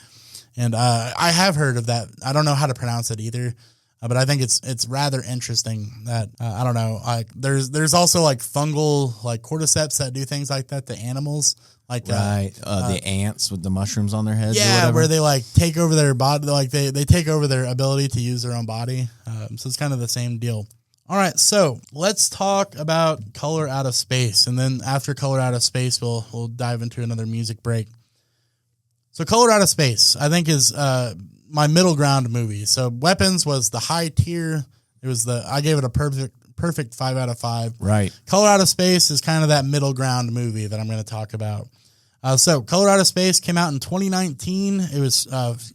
And I have heard of that. I don't know how to pronounce it either. But I think it's rather interesting that I don't know. Like there's also like fungal like cordyceps that do things like that to animals. Like the ants with the mushrooms on their heads. Yeah, where they like take over their body, like they take over their ability to use their own body. So it's kind of the same deal. All right, so let's talk about Color Out of Space, and then after Color Out of Space, we'll dive into another music break. So Color Out of Space, I think, is my middle ground movie. So Weapons was the high tier. I gave it a perfect 5 out of 5. Right. Color Out of Space is kind of that middle ground movie that I'm going to talk about. So Color Out of Space came out in 2019. It was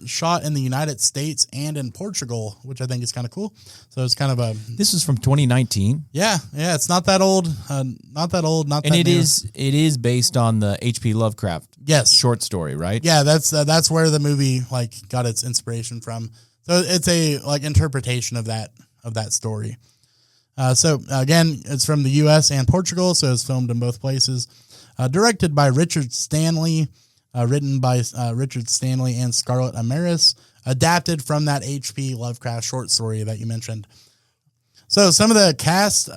shot in the United States and in Portugal, which I think is kind of cool. So it's kind of This is from 2019. Yeah, it's not that old. Not that old. Not that. And it is based on the H.P. Lovecraft. Yes. Short story, right? Yeah, that's where the movie like got its inspiration from. So it's a like interpretation of that story. So again, it's from the U.S. and Portugal, so it's filmed in both places. Directed by Richard Stanley, written by Richard Stanley and Scarlett Amaris, adapted from that H.P. Lovecraft short story that you mentioned. So some of the cast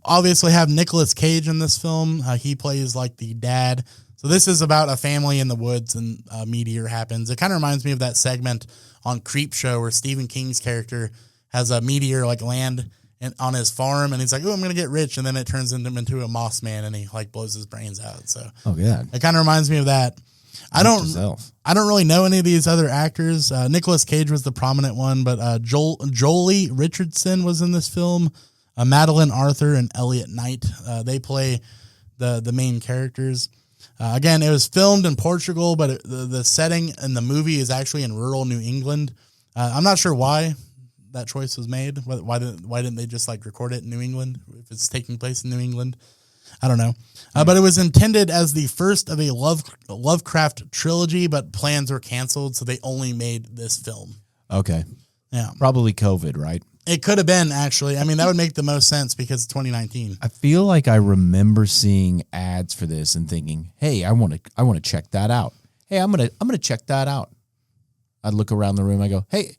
obviously have Nicolas Cage in this film. He plays like the dad. So this is about a family in the woods and a meteor happens. It kind of reminds me of that segment on Creepshow where Stephen King's character has a meteor like land on his farm, and he's like, "Oh, I'm gonna get rich," and then it turns him into a moss man, and he like blows his brains out. So, it kind of reminds me of that. I don't really know any of these other actors. Nicolas Cage was the prominent one, but Jolie Richardson was in this film. Madeline Arthur and Elliot Knight, they play the main characters. Again, it was filmed in Portugal, but the setting in the movie is actually in rural New England. I'm not sure why that choice was made. Why didn't they just like record it in New England if it's taking place in New England? I don't know. But it was intended as the first of a Lovecraft trilogy, but plans were canceled, so they only made this film. Okay. Yeah. Probably COVID, right? It could have been, actually. I mean, that would make the most sense because it's 2019. I feel like I remember seeing ads for this and thinking, "Hey, I want to check that out. Hey, I'm gonna check that out." I'd look around the room. I go, "Hey,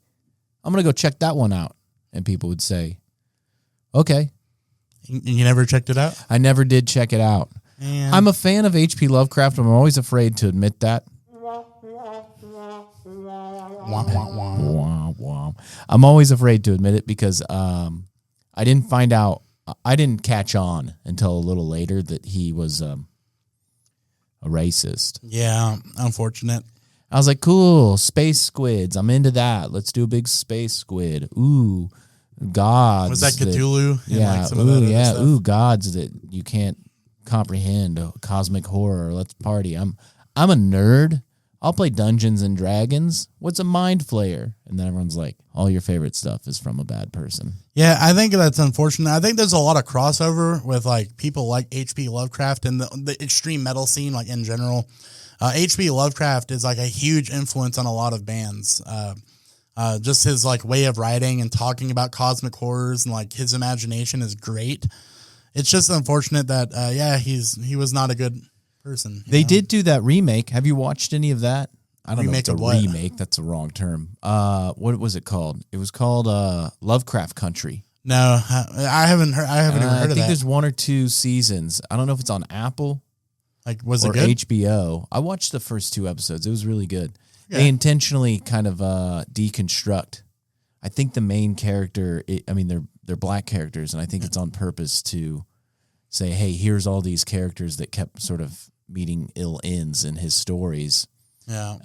I'm gonna go check that one out," and people would say, "Okay." You never checked it out? I never did check it out. Man. I'm a fan of H.P. Lovecraft. I'm always afraid to admit that. Wah, wah. I'm always afraid to admit it because I didn't catch on until a little later that he was a racist. Yeah, unfortunate. I was like, cool, space squids. I'm into that. Let's do a big space squid. Ooh, gods. Was that Cthulhu? Yeah. Like some of that other stuff? Ooh, gods that you can't comprehend. Cosmic horror. Let's party. I'm a nerd. I'll play Dungeons and Dragons. What's a mind flayer? And then everyone's like, all your favorite stuff is from a bad person. Yeah, I think that's unfortunate. I think there's a lot of crossover with like people like H.P. Lovecraft and the extreme metal scene, like in general. H.P. Lovecraft is like a huge influence on a lot of bands. Just his like way of writing and talking about cosmic horrors and like his imagination is great. It's just unfortunate that he was not a good person. They did do that remake. Have you watched any of that? I don't know if it's a remake. That's the wrong term. What was it called? It was called Lovecraft Country. No, I haven't heard. I haven't even heard of that. I think there's 1 or 2 seasons. I don't know if it's on Apple. Like, was it or good? HBO. I watched the first 2 episodes. It was really good. Yeah. They intentionally kind of deconstruct. I think the main character. They're black characters, and I think it's on purpose to say, "Hey, here's all these characters that kept sort of meeting ill ends in his stories." Yeah.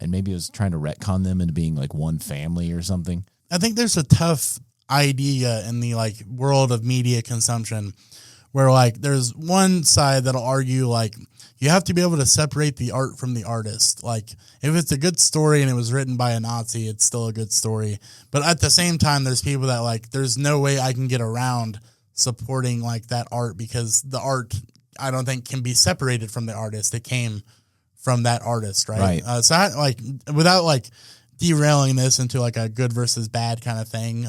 And maybe it was trying to retcon them into being like one family or something. I think there's a tough idea in the like world of media consumption where like there's one side that'll argue like you have to be able to separate the art from the artist. Like if it's a good story and it was written by a Nazi, it's still a good story. But at the same time, there's people that like, there's no way I can get around supporting like that art because the art, I don't think can be separated from the artist. It came from that artist. Right. So I, like without like derailing this into like a good versus bad kind of thing.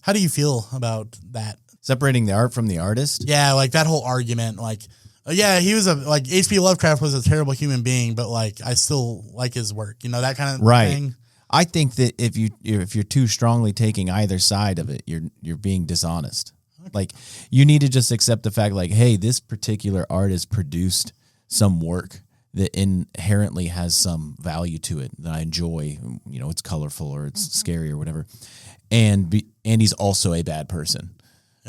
How do you feel about that? Separating the art from the artist? Yeah, like that whole argument, like, he was H.P. Lovecraft was a terrible human being, but like I still like his work, that kind of thing. I think that if you're too strongly taking either side of it, you're being dishonest. Okay. Like you need to just accept the fact, like, hey, this particular artist produced some work that inherently has some value to it that I enjoy. It's colorful or it's scary or whatever, and he's also a bad person.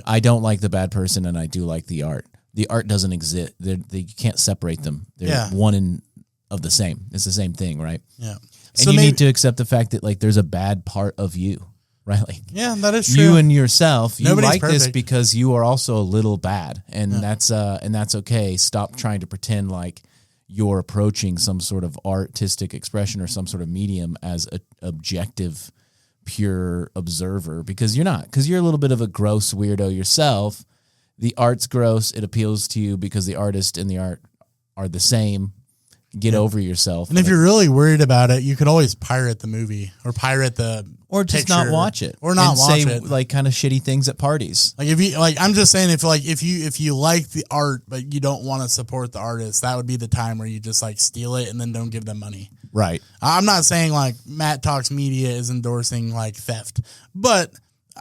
I don't like the bad person, and I do like the art. The art doesn't exist. You can't separate them. They're one of the same. It's the same thing, right? Yeah. And you need to accept the fact that like there's a bad part of you, right? Like, yeah, that is true. You and yourself, Nobody's you like perfect. this because you are also a little bad, and that's okay. Stop trying to pretend like you're approaching some sort of artistic expression or some sort of medium as an objective, pure observer, because you're not. Because you're a little bit of a gross weirdo yourself. The art's gross. It appeals to you because the artist and the art are the same. Get over yourself. And if you're really worried about it, you could always pirate the movie or pirate the or just picture, not watch it or not and watch say it. Like kind of shitty things at parties. Like if you like, I'm just saying if you like the art but you don't want to support the artist, that would be the time where you just like steal it and then don't give them money. Right. I'm not saying like Matt Talks Media is endorsing like theft, but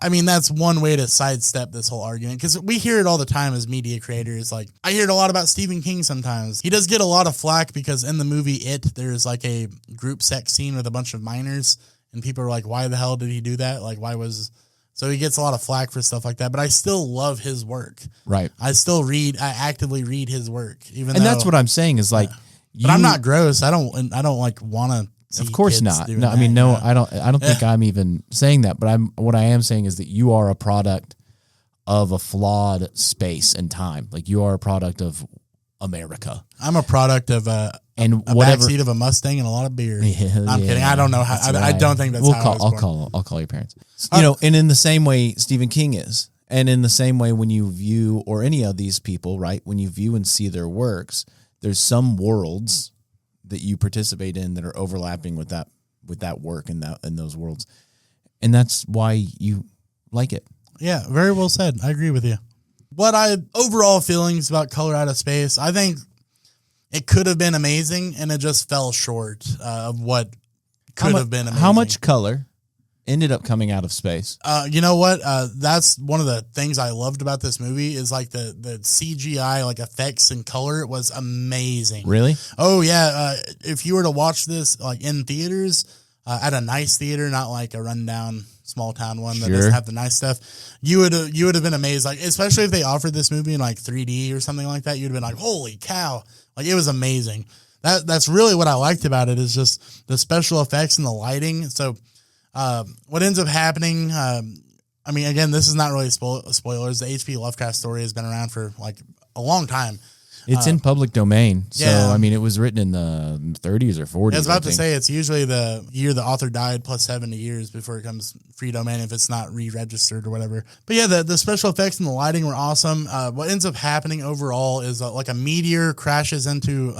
I mean, that's one way to sidestep this whole argument because we hear it all the time as media creators. Like I hear it a lot about Stephen King sometimes. He does get a lot of flack because in the movie there's like a group sex scene with a bunch of minors and people are like, why the hell did he do that? Like, so he gets a lot of flack for stuff like that, but I still love his work. Right. I actively read his work. And that's what I'm saying is like, but I'm not gross. I don't like want to. Of course not. No, that. I mean, no, I don't think I'm even saying that, but what I am saying is that you are a product of a flawed space and time. Like you are a product of America. I'm a product of and a whatever backseat of a Mustang and a lot of beer. Yeah, I'm kidding. I don't know how. I don't think that's how I'll call your parents. You know, and in the same way Stephen King is, and in the same way when you view, or any of these people, right? When you view and see their works, there's some worlds that you participate in that are overlapping with that work and those worlds, and that's why you like it. Yeah, very well said. I agree with you. Overall feelings about Color Out of Space, I think it could have been amazing, and it just fell short of what could have been amazing. How much color ended up coming out of space? You know what? That's one of the things I loved about this movie is like the CGI, like effects and color. It was amazing. Really? Oh yeah. If you were to watch this like in theaters, at a nice theater, not like a rundown small town one that doesn't have the nice stuff, you would have been amazed. Like, especially if they offered this movie in like 3D or something like that, you'd have been like, holy cow. Like, it was amazing. That's really what I liked about it, is just the special effects and the lighting. So what ends up happening, I mean, again, this is not really spoilers. The H.P. Lovecraft story has been around for like a long time. It's in public domain. So, yeah. I mean, it was written in the 30s or 40s. I was about to say, it's usually the year the author died plus 70 years before it comes free domain if it's not re-registered or whatever. But yeah, the special effects and the lighting were awesome. What ends up happening overall is like a meteor crashes into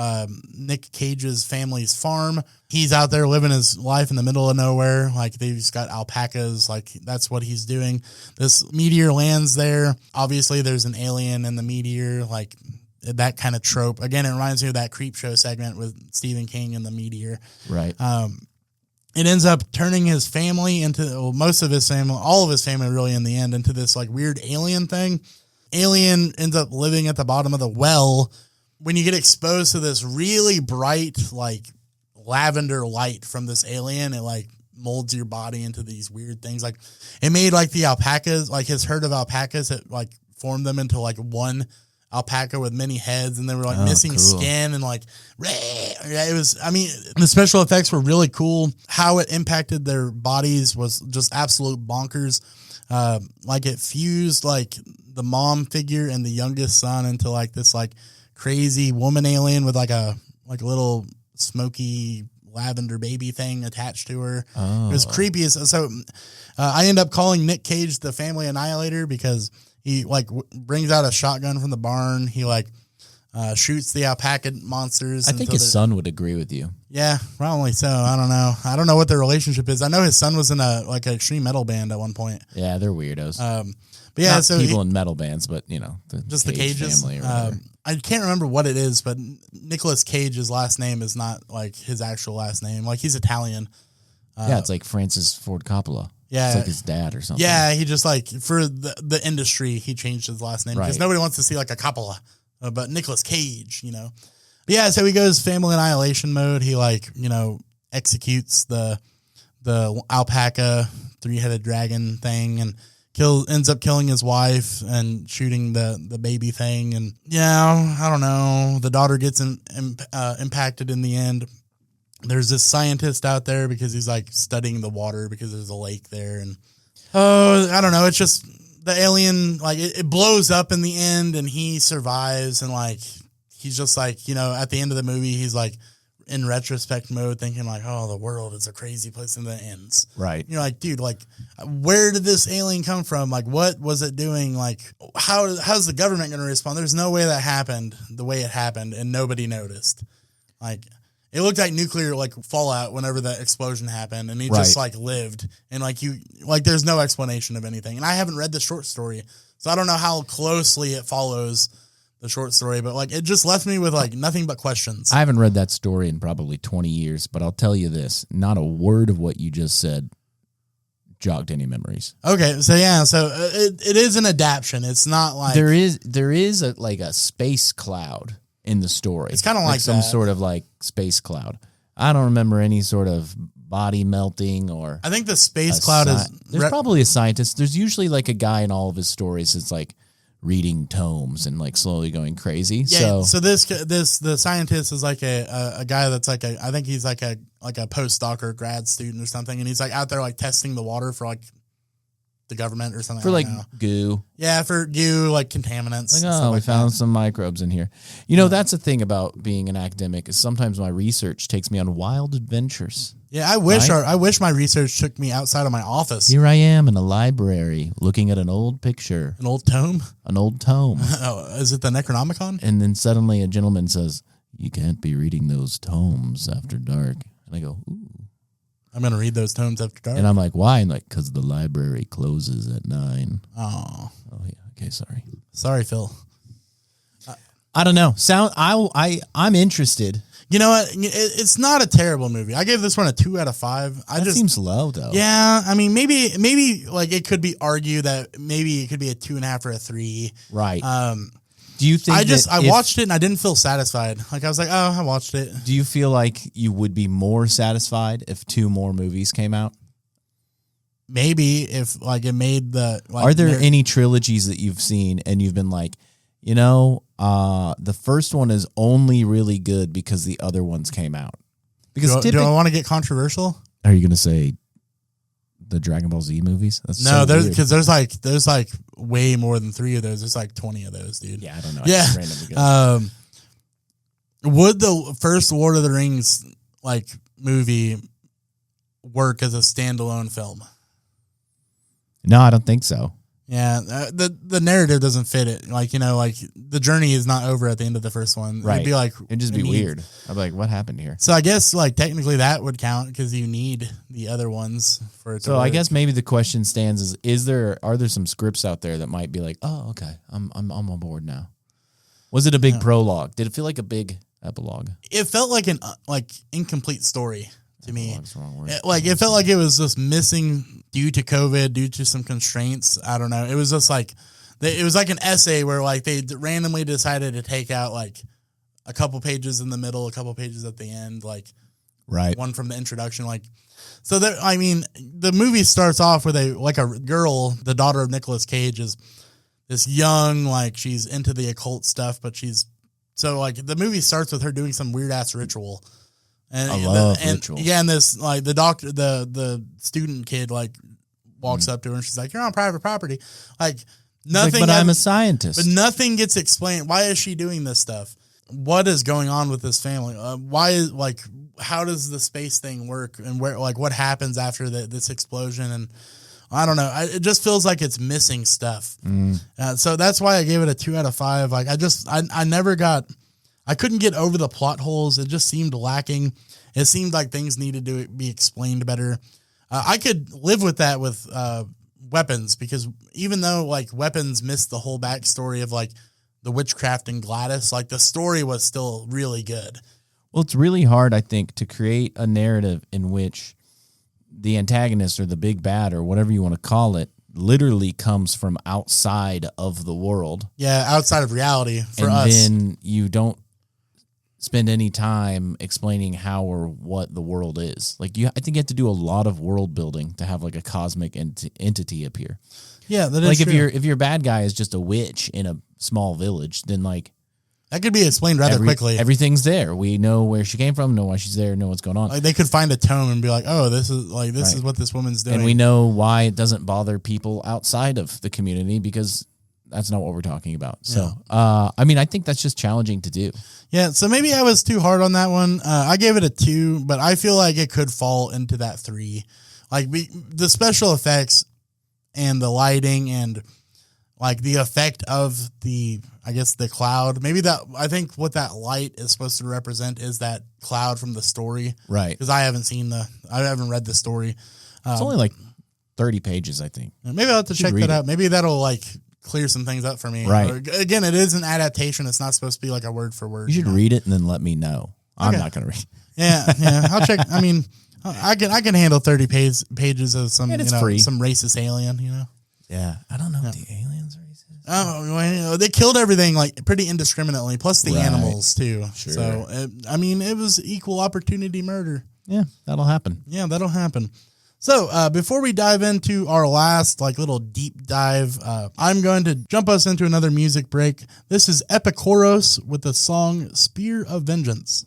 Nick Cage's family's farm. He's out there living his life in the middle of nowhere. Like, they've just got alpacas. Like, that's what he's doing. This meteor lands there. Obviously, there's an alien in the meteor. Like, that kind of trope. Again, it reminds me of that Creep Show segment with Stephen King and the meteor. Right. It ends up turning his family into, well, most of his family, all of his family really in the end, into this like weird alien thing. Alien ends up living at the bottom of the well. When you get exposed to this really bright, like lavender light from this alien, it like molds your body into these weird things. Like, it made like the alpacas, like his herd of alpacas, it like formed them into like one alpaca with many heads, and they were like missing skin and like, yeah, it was, I mean, the special effects were really cool. How it impacted their bodies was just absolute bonkers. Like, it fused like the mom figure and the youngest son into like this like crazy woman alien with like a little smoky lavender baby thing attached to her. It was creepy. So I end up calling Nick Cage the family annihilator because he like brings out a shotgun from the barn. He like shoots the alpaca monsters. I think his son would agree with you. Yeah, probably so. I don't know. I don't know what their relationship is. I know his son was in an extreme metal band at one point. Yeah, they're weirdos. But yeah, not so people in metal bands, but you know, just Cage the Cages. family or whatever. I can't remember what it is, but Nicolas Cage's last name is not like his actual last name. Like, he's Italian. Yeah, it's like Francis Ford Coppola. Yeah, it's like his dad or something. Yeah, he just like, for the industry, he changed his last name because nobody wants to see like a Coppola, but Nicolas Cage, you know. But yeah, so he goes family annihilation mode. He like, you know, executes the alpaca 3-headed dragon thing and ends up killing his wife and shooting the baby thing. And yeah, I don't know. The daughter gets impacted in the end. There's this scientist out there because he's like studying the water because there's a lake there. And I don't know. It's just the alien, like it blows up in the end and he survives. And like, he's just like, you know, at the end of the movie, he's like in retrospect mode thinking like, oh, the world is a crazy place, and then it ends. Right. You're like, dude, like, where did this alien come from? Like, what was it doing? Like, how's the government going to respond? There's no way that happened the way it happened and nobody noticed. Like, it looked like nuclear, like, fallout whenever that explosion happened, and he just, like, lived. And, like, there's no explanation of anything. And I haven't read the short story, so I don't know how closely it follows the short story, but, like, it just left me with, like, nothing but questions. I haven't read that story in probably 20 years, but I'll tell you this, not a word of what you just said jogged any memories. Okay, so, yeah, so it is an adaptation. It's not like... There is a space cloud in the story. It's kind of like some sort of like space cloud. I don't remember any sort of body melting or. I think the space cloud is. There's probably a scientist. There's usually like a guy in all of his stories that's like reading tomes and like slowly going crazy. Yeah. So the scientist is like a guy that's like I think he's like a postdoc or grad student or something, and he's like out there like testing the water for like the government or something. For like know. goo. Yeah, for goo, like contaminants. Like, and stuff we found that. some microbes in here. You know, that's the thing about being an academic is sometimes my research takes me on wild adventures. Yeah, I wish my research took me outside of my office. Here I am in a library looking at an old picture. An old tome? An old tome. Oh, is it the Necronomicon? And then suddenly a gentleman says, "You can't be reading those tomes after dark." And I go, "Ooh." I'm going to read those tomes after dark. And I'm like, "Why?" And like, "Because the library closes at 9. Oh, yeah. Okay, sorry. Sorry, Phil. I don't know. I'm interested. You know what? It's not a terrible movie. I gave this one a 2 out of 5. That seems low, though. Yeah, I mean, maybe like it could be argued that maybe it could be a 2.5 or a 3. Right. Do you think I watched it and I didn't feel satisfied. Like I was like, oh, I watched it. Do you feel like you would be more satisfied if 2 more movies came out? Maybe if like it made the. Like, are there any trilogies that you've seen and you've been like, you know, the first one is only really good because the other ones came out? Because do I want to get controversial? Are you going to say the Dragon Ball Z movies? That's no, because there's like way more than 3 of those. There's like 20 of those, dude. Yeah, I don't know. Yeah. Would the first Lord of the Rings like movie work as a standalone film? No, I don't think so. Yeah, the narrative doesn't fit it. Like, you know, like the journey is not over at the end of the first one. Right. It'd just be weird. I'd be like, what happened here? So I guess like technically that would count because you need the other ones for it to work. I guess maybe the question stands are there some scripts out there that might be like, oh, okay, I'm on board now. Was it a big prologue? Did it feel like a big epilogue? It felt like an incomplete story to me. That's the wrong word. It felt like it was just missing due to COVID, due to some constraints. I don't know. It was just like it was like an essay where like they randomly decided to take out like a couple pages in the middle, a couple pages at the end, like right, one from the introduction, like. So that I mean, the movie starts off with a girl, the daughter of Nicolas Cage, is this young, like she's into the occult stuff, but so like the movie starts with her doing some weird ass ritual. And I love rituals. Yeah, and this like the student kid like walks up to her and she's like, "You're on private property." Like nothing. But I'm a scientist. But nothing gets explained. Why is she doing this stuff? What is going on with this family? Why is like how does the space thing work? And where like what happens after this explosion? And I don't know. It just feels like it's missing stuff. So that's why I gave it a 2 out of 5. Like I never got. I couldn't get over the plot holes. It just seemed lacking. It seemed like things needed to be explained better. I could live with that with weapons because even though like weapons missed the whole backstory of like the witchcraft and Gladys, like the story was still really good. Well, it's really hard, I think, to create a narrative in which the antagonist or the big bad or whatever you want to call it literally comes from outside of the world. Yeah, outside of reality for us. And then you don't spend any time explaining how or what the world is. Like I think you have to do a lot of world building to have like a cosmic entity appear. Yeah, that is like true. If your bad guy is just a witch in a small village, then like that could be explained rather quickly. Everything's there. We know where she came from, know why she's there, know what's going on. Like they could find a tome and be like, "Oh, this is what this woman's doing," and we know why it doesn't bother people outside of the community because that's not what we're talking about. So, I mean, I think that's just challenging to do. Yeah, so maybe I was too hard on that one. I gave it a 2, but I feel like it could fall into that 3. Like the special effects and the lighting and like the effect of the cloud. Maybe I think what that light is supposed to represent is that cloud from the story. Right. Because I haven't read the story. It's only like 30 pages, I think. Maybe I'll have to check that out. Maybe that'll like clear some things up for me. Right. Again, it is an adaptation. It's not supposed to be like a word for word. You should read it and then let me know. I'm not going to read. Yeah. I'll check. I mean, I can handle 30 pages of some some racist alien. Yeah, I don't know if the aliens are racist. Oh, well, they killed everything like pretty indiscriminately, plus the animals too. Sure. So I mean, it was equal opportunity murder. Yeah, that'll happen. Yeah, that'll happen. So before we dive into our last like little deep dive, I'm going to jump us into another music break. This is Epikoros with the song "Spear of Vengeance."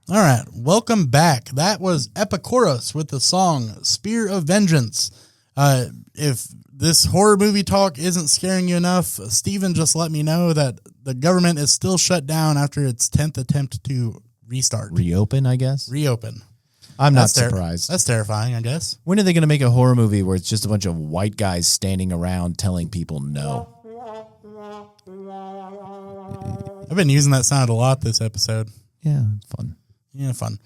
All right, welcome back. That was Epikoros with the song Spear of Vengeance. If this horror movie talk isn't scaring you enough, Steven just let me know that the government is still shut down after its 10th attempt to restart. Reopen, I guess? Reopen. I'm not surprised. That's terrifying, I guess. When are they going to make a horror movie where it's just a bunch of white guys standing around telling people no? I've been using that sound a lot this episode. Yeah, it's fun. Yeah, fun.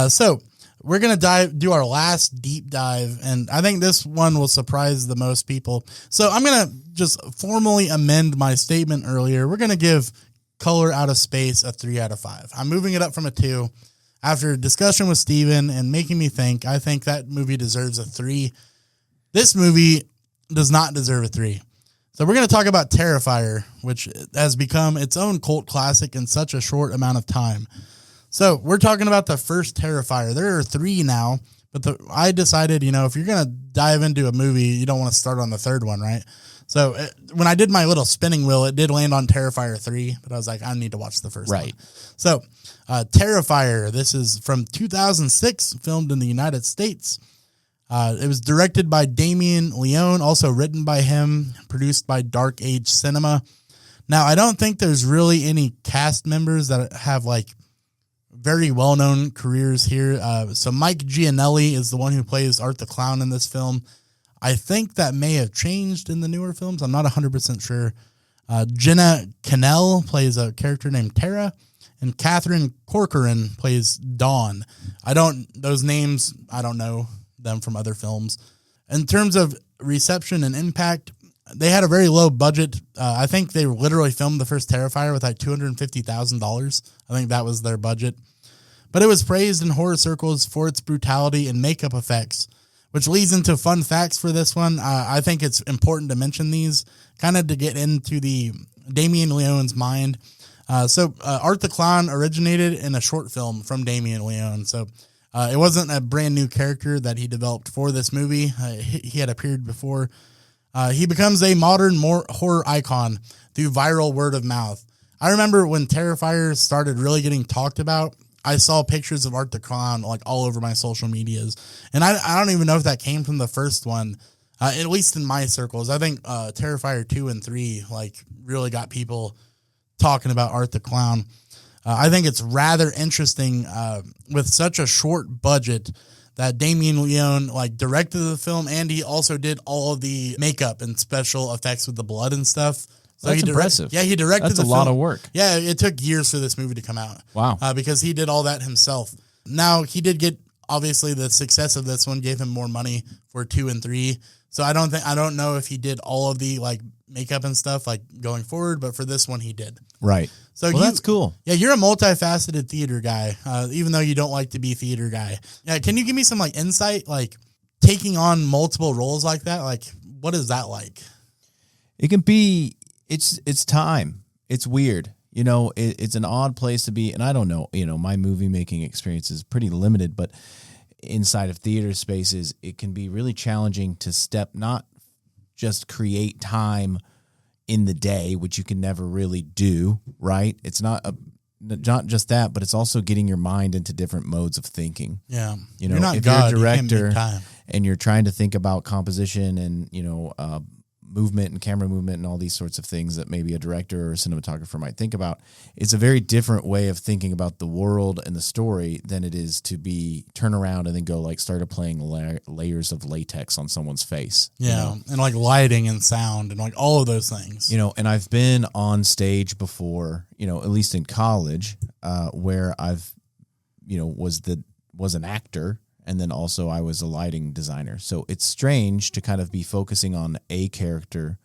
So we're going to do our last deep dive, and I think this one will surprise the most people. So I'm going to just formally amend my statement earlier. We're going to give Color Out of Space a 3 out of 5. I'm moving it up from a 2. After discussion with Steven and making me think, I think that movie deserves a 3. This movie does not deserve a 3. So we're going to talk about Terrifier, which has become its own cult classic in such a short amount of time. So we're talking about the first Terrifier. There are 3 now, but I decided, if you're going to dive into a movie, you don't want to start on the third one, right? So when I did my little spinning wheel, it did land on Terrifier 3, but I was like, I need to watch the first one. So Terrifier, this is from 2006, filmed in the United States. It was directed by Damien Leone, also written by him, produced by Dark Age Cinema. Now, I don't think there's really any cast members that have very well-known careers here. So Mike Gianelli is the one who plays Art the Clown in this film. I think that may have changed in the newer films. I'm not 100% sure. Jenna Cannell plays a character named Tara, and Catherine Corcoran plays Dawn. Those names, I don't know them from other films. In terms of reception and impact, they had a very low budget. I think they literally filmed the first Terrifier with $250,000. I think that was their budget. But it was praised in horror circles for its brutality and makeup effects, which leads into fun facts for this one. I think it's important to mention these, kind of to get into the Damien Leone's mind. So Art the Clown originated in a short film from Damien Leone. So it wasn't a brand new character that he developed for this movie. He had appeared before. He becomes a modern horror icon through viral word of mouth. I remember when Terrifier started really getting talked about, I saw pictures of Art the Clown all over my social medias. And I don't even know if that came from the first one. At least in my circles. I think Terrifier 2 and 3 like really got people talking about Art the Clown. I think it's rather interesting with such a short budget that Damien Leone like directed the film, and he also did all of the makeup and special effects with the blood and stuff. So That's impressive. Yeah, he directed That's a lot of work. Yeah, it took years for this movie to come out. Wow. Because he did all that himself. Now, he did get, obviously, the success of this one gave him more money for 2 and 3. So I don't know if he did all of the like makeup and stuff like going forward, but for this one he did. Right. So that's cool. Yeah, you're a multifaceted theater guy, even though you don't like to be theater guy. Yeah, can you give me some like insight, like taking on multiple roles like that? Like, what is that like? It can be. It's time. It's weird. You know, it's an odd place to be, and I don't know. You know, my movie making experience is pretty limited, but inside of theater spaces, it can be really challenging to not just create time in the day, which you can never really do, right? It's not just that, but it's also getting your mind into different modes of thinking. Yeah. You know, you're not if God, you're a director you can't make time. and you're trying to think about composition and, you know, movement and camera movement and all these sorts of things that maybe a director or a cinematographer might think about, it's a very different way of thinking about the world and the story than it is to turn around and then go like start applying layers of latex on someone's face. Yeah. You know? And like lighting and sound and like all of those things. You know, and I've been on stage before, you know, at least in college, where I've, you know, was an actor. And then also I was a lighting designer. So it's strange to kind of be focusing on a character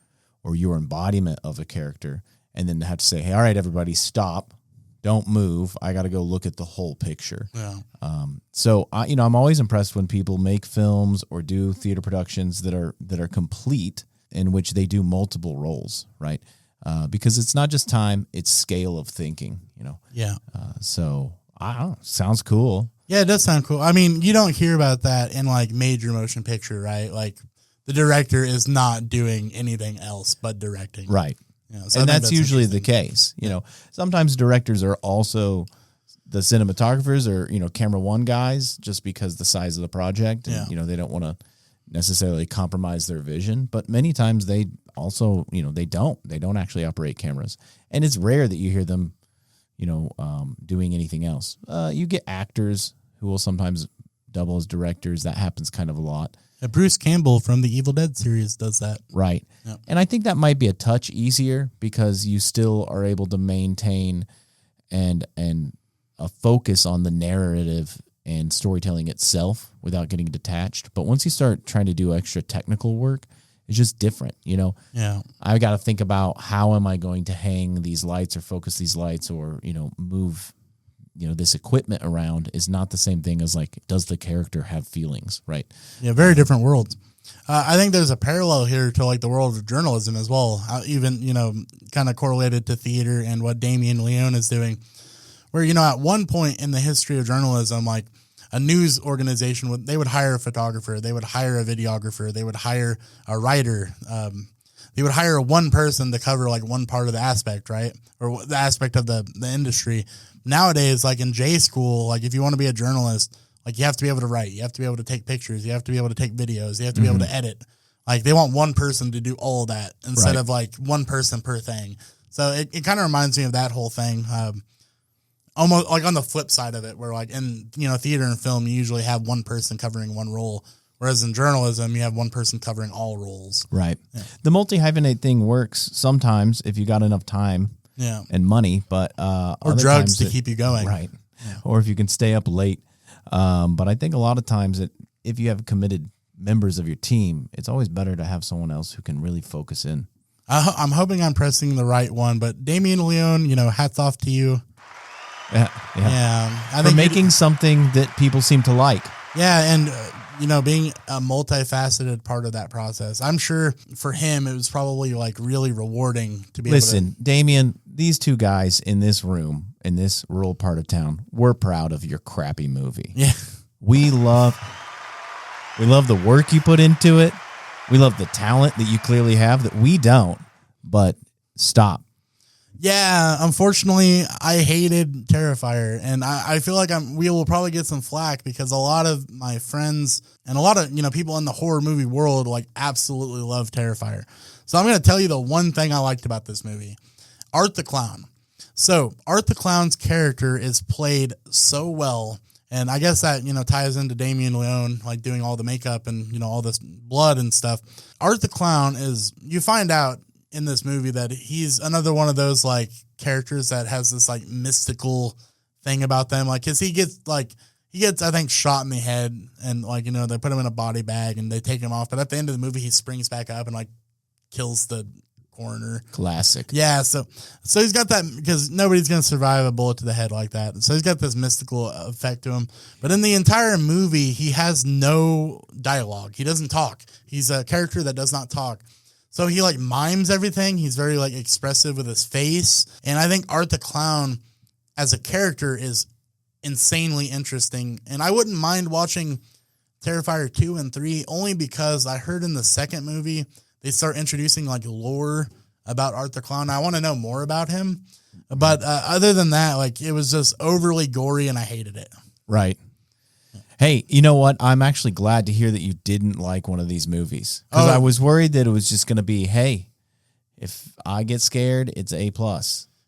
or your embodiment of a character and then have to say, hey, all right, everybody, stop. Don't move. I got to go look at the whole picture. Yeah. So I'm always impressed when people make films or do theater productions that are complete in which they do multiple roles, right? Because it's not just time, it's scale of thinking, you know? Yeah. So I don't know, sounds cool. Yeah, it does sound cool. I mean, you don't hear about that in like major motion picture, right? Like the director is not doing anything else but directing. Right. You know, and that's usually the case. You know, sometimes directors are also the cinematographers or, you know, camera one guys just because the size of the project and, you know, they don't want to necessarily compromise their vision, but many times they also, you know, they don't actually operate cameras, and it's rare that you hear them, you know, doing anything else. You get actors who will sometimes double as directors. That happens kind of a lot. Bruce Campbell from the Evil Dead series does that. Right. Yep. And I think that might be a touch easier because you still are able to maintain and a focus on the narrative and storytelling itself without getting detached. But once you start trying to do extra technical work, it's just different, you know? Yeah. I got to think about how am I going to hang these lights or focus these lights or, you know, move, you know, this equipment around is not the same thing as like, does the character have feelings, right? Yeah, very different worlds. I think there's a parallel here to like the world of journalism as well, even, you know, kind of correlated to theater and what Damien Leone is doing, where, you know, at one point in the history of journalism, like, a news organization they would hire a photographer, they would hire a videographer, they would hire a writer. They would hire one person to cover like one part of the aspect, right? Or the aspect of the industry. Nowadays, like in J school, like if you want to be a journalist, like you have to be able to write, you have to be able to take pictures, you have to be able to take videos, you have to be able to edit. Like they want one person to do all of that instead of like one person per thing. So it kind of reminds me of that whole thing. Almost like on the flip side of it, where like in, you know, theater and film, you usually have one person covering one role, whereas in journalism, you have one person covering all roles. Right. Yeah. The multi-hyphenate thing works sometimes if you got enough time and money, but or drugs to keep you going. Right. Yeah. Or if you can stay up late. But I think a lot of times that if you have committed members of your team, it's always better to have someone else who can really focus in. I'm hoping I'm pressing the right one, but Damien Leone, you know, hats off to you. Yeah. I think for making something that people seem to like. Yeah, and you know, being a multifaceted part of that process. I'm sure for him it was probably like really rewarding to be able to Damien, these two guys in this room in this rural part of town, we're proud of your crappy movie. Yeah. We love the work you put into it. We love the talent that you clearly have that we don't. But stop. Yeah, unfortunately, I hated Terrifier, and I feel like we will probably get some flack because a lot of my friends and a lot of people in the horror movie world like absolutely love Terrifier. So I'm going to tell you the one thing I liked about this movie, Art the Clown. So Art the Clown's character is played so well, and I guess that ties into Damien Leone like doing all the makeup and all this blood and stuff. Art the Clown you find out in this movie that he's another one of those like characters that has this like mystical thing about them. Like, cause he gets, I think, shot in the head and like, they put him in a body bag and they take him off. But at the end of the movie, he springs back up and like kills the coroner. Classic. Yeah. So he's got that because nobody's going to survive a bullet to the head like that. So he's got this mystical effect to him. But in the entire movie, he has no dialogue. He doesn't talk. He's a character that does not talk. So he like mimes everything. He's very like expressive with his face. And I think Art the Clown as a character is insanely interesting. And I wouldn't mind watching Terrifier 2 and 3 only because I heard in the second movie they start introducing like lore about Art the Clown. I want to know more about him. But other than that, like it was just overly gory and I hated it. Right. Hey, you know what? I'm actually glad to hear that you didn't like one of these movies because I was worried that it was just going to be, hey, if I get scared, it's A+.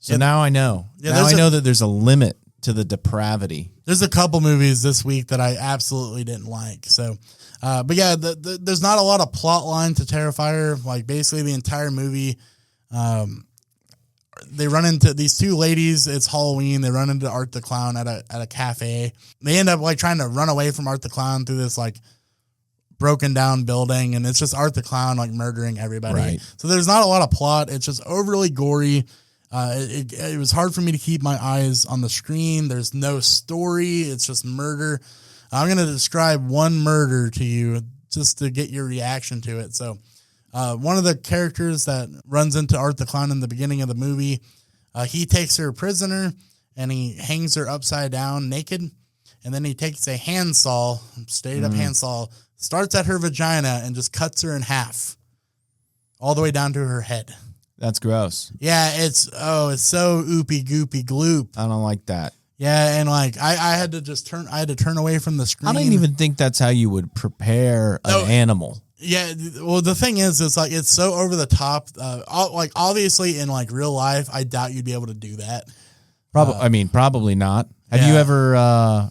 So now I know. Yeah, now I know that there's a limit to the depravity. There's a couple movies this week that I absolutely didn't like. So, but yeah, there's not a lot of plot line to Terrifier. Like basically the entire movie, they run into these two ladies. It's Halloween. They run into Art the Clown at a cafe. They end up like trying to run away from Art the Clown through this like broken down building, and it's just Art the Clown like murdering everybody. Right. So there's not a lot of plot. It's just overly gory. It was hard for me to keep my eyes on the screen. There's no story. It's just murder. I'm going to describe one murder to you just to get your reaction to it. So one of the characters that runs into Art the Clown in the beginning of the movie, he takes her prisoner and he hangs her upside down naked. And then he takes a handsaw, straight up handsaw, starts at her vagina and just cuts her in half all the way down to her head. That's gross. Yeah, it's so oopy goopy gloop. I don't like that. Yeah, and like I had to turn away from the screen. I don't even think that's how you would prepare an animal. Yeah, well, the thing is, it's like it's so over the top. Like obviously in like real life, I doubt you'd be able to do that. Probably not. Have you ever,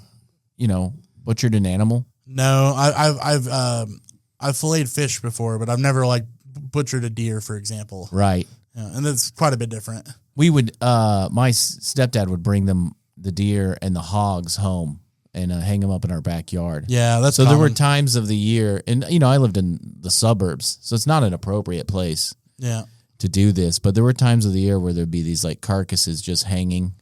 butchered an animal? No, I've filleted fish before, but I've never like butchered a deer, for example. Right. Yeah, and it's quite a bit different. We would, my stepdad would bring the deer and the hogs home and hang them up in our backyard. Yeah, that's so common. There were times of the year, and I lived in the suburbs, so it's not an appropriate place. Yeah. To do this, but there were times of the year where there'd be these like carcasses just hanging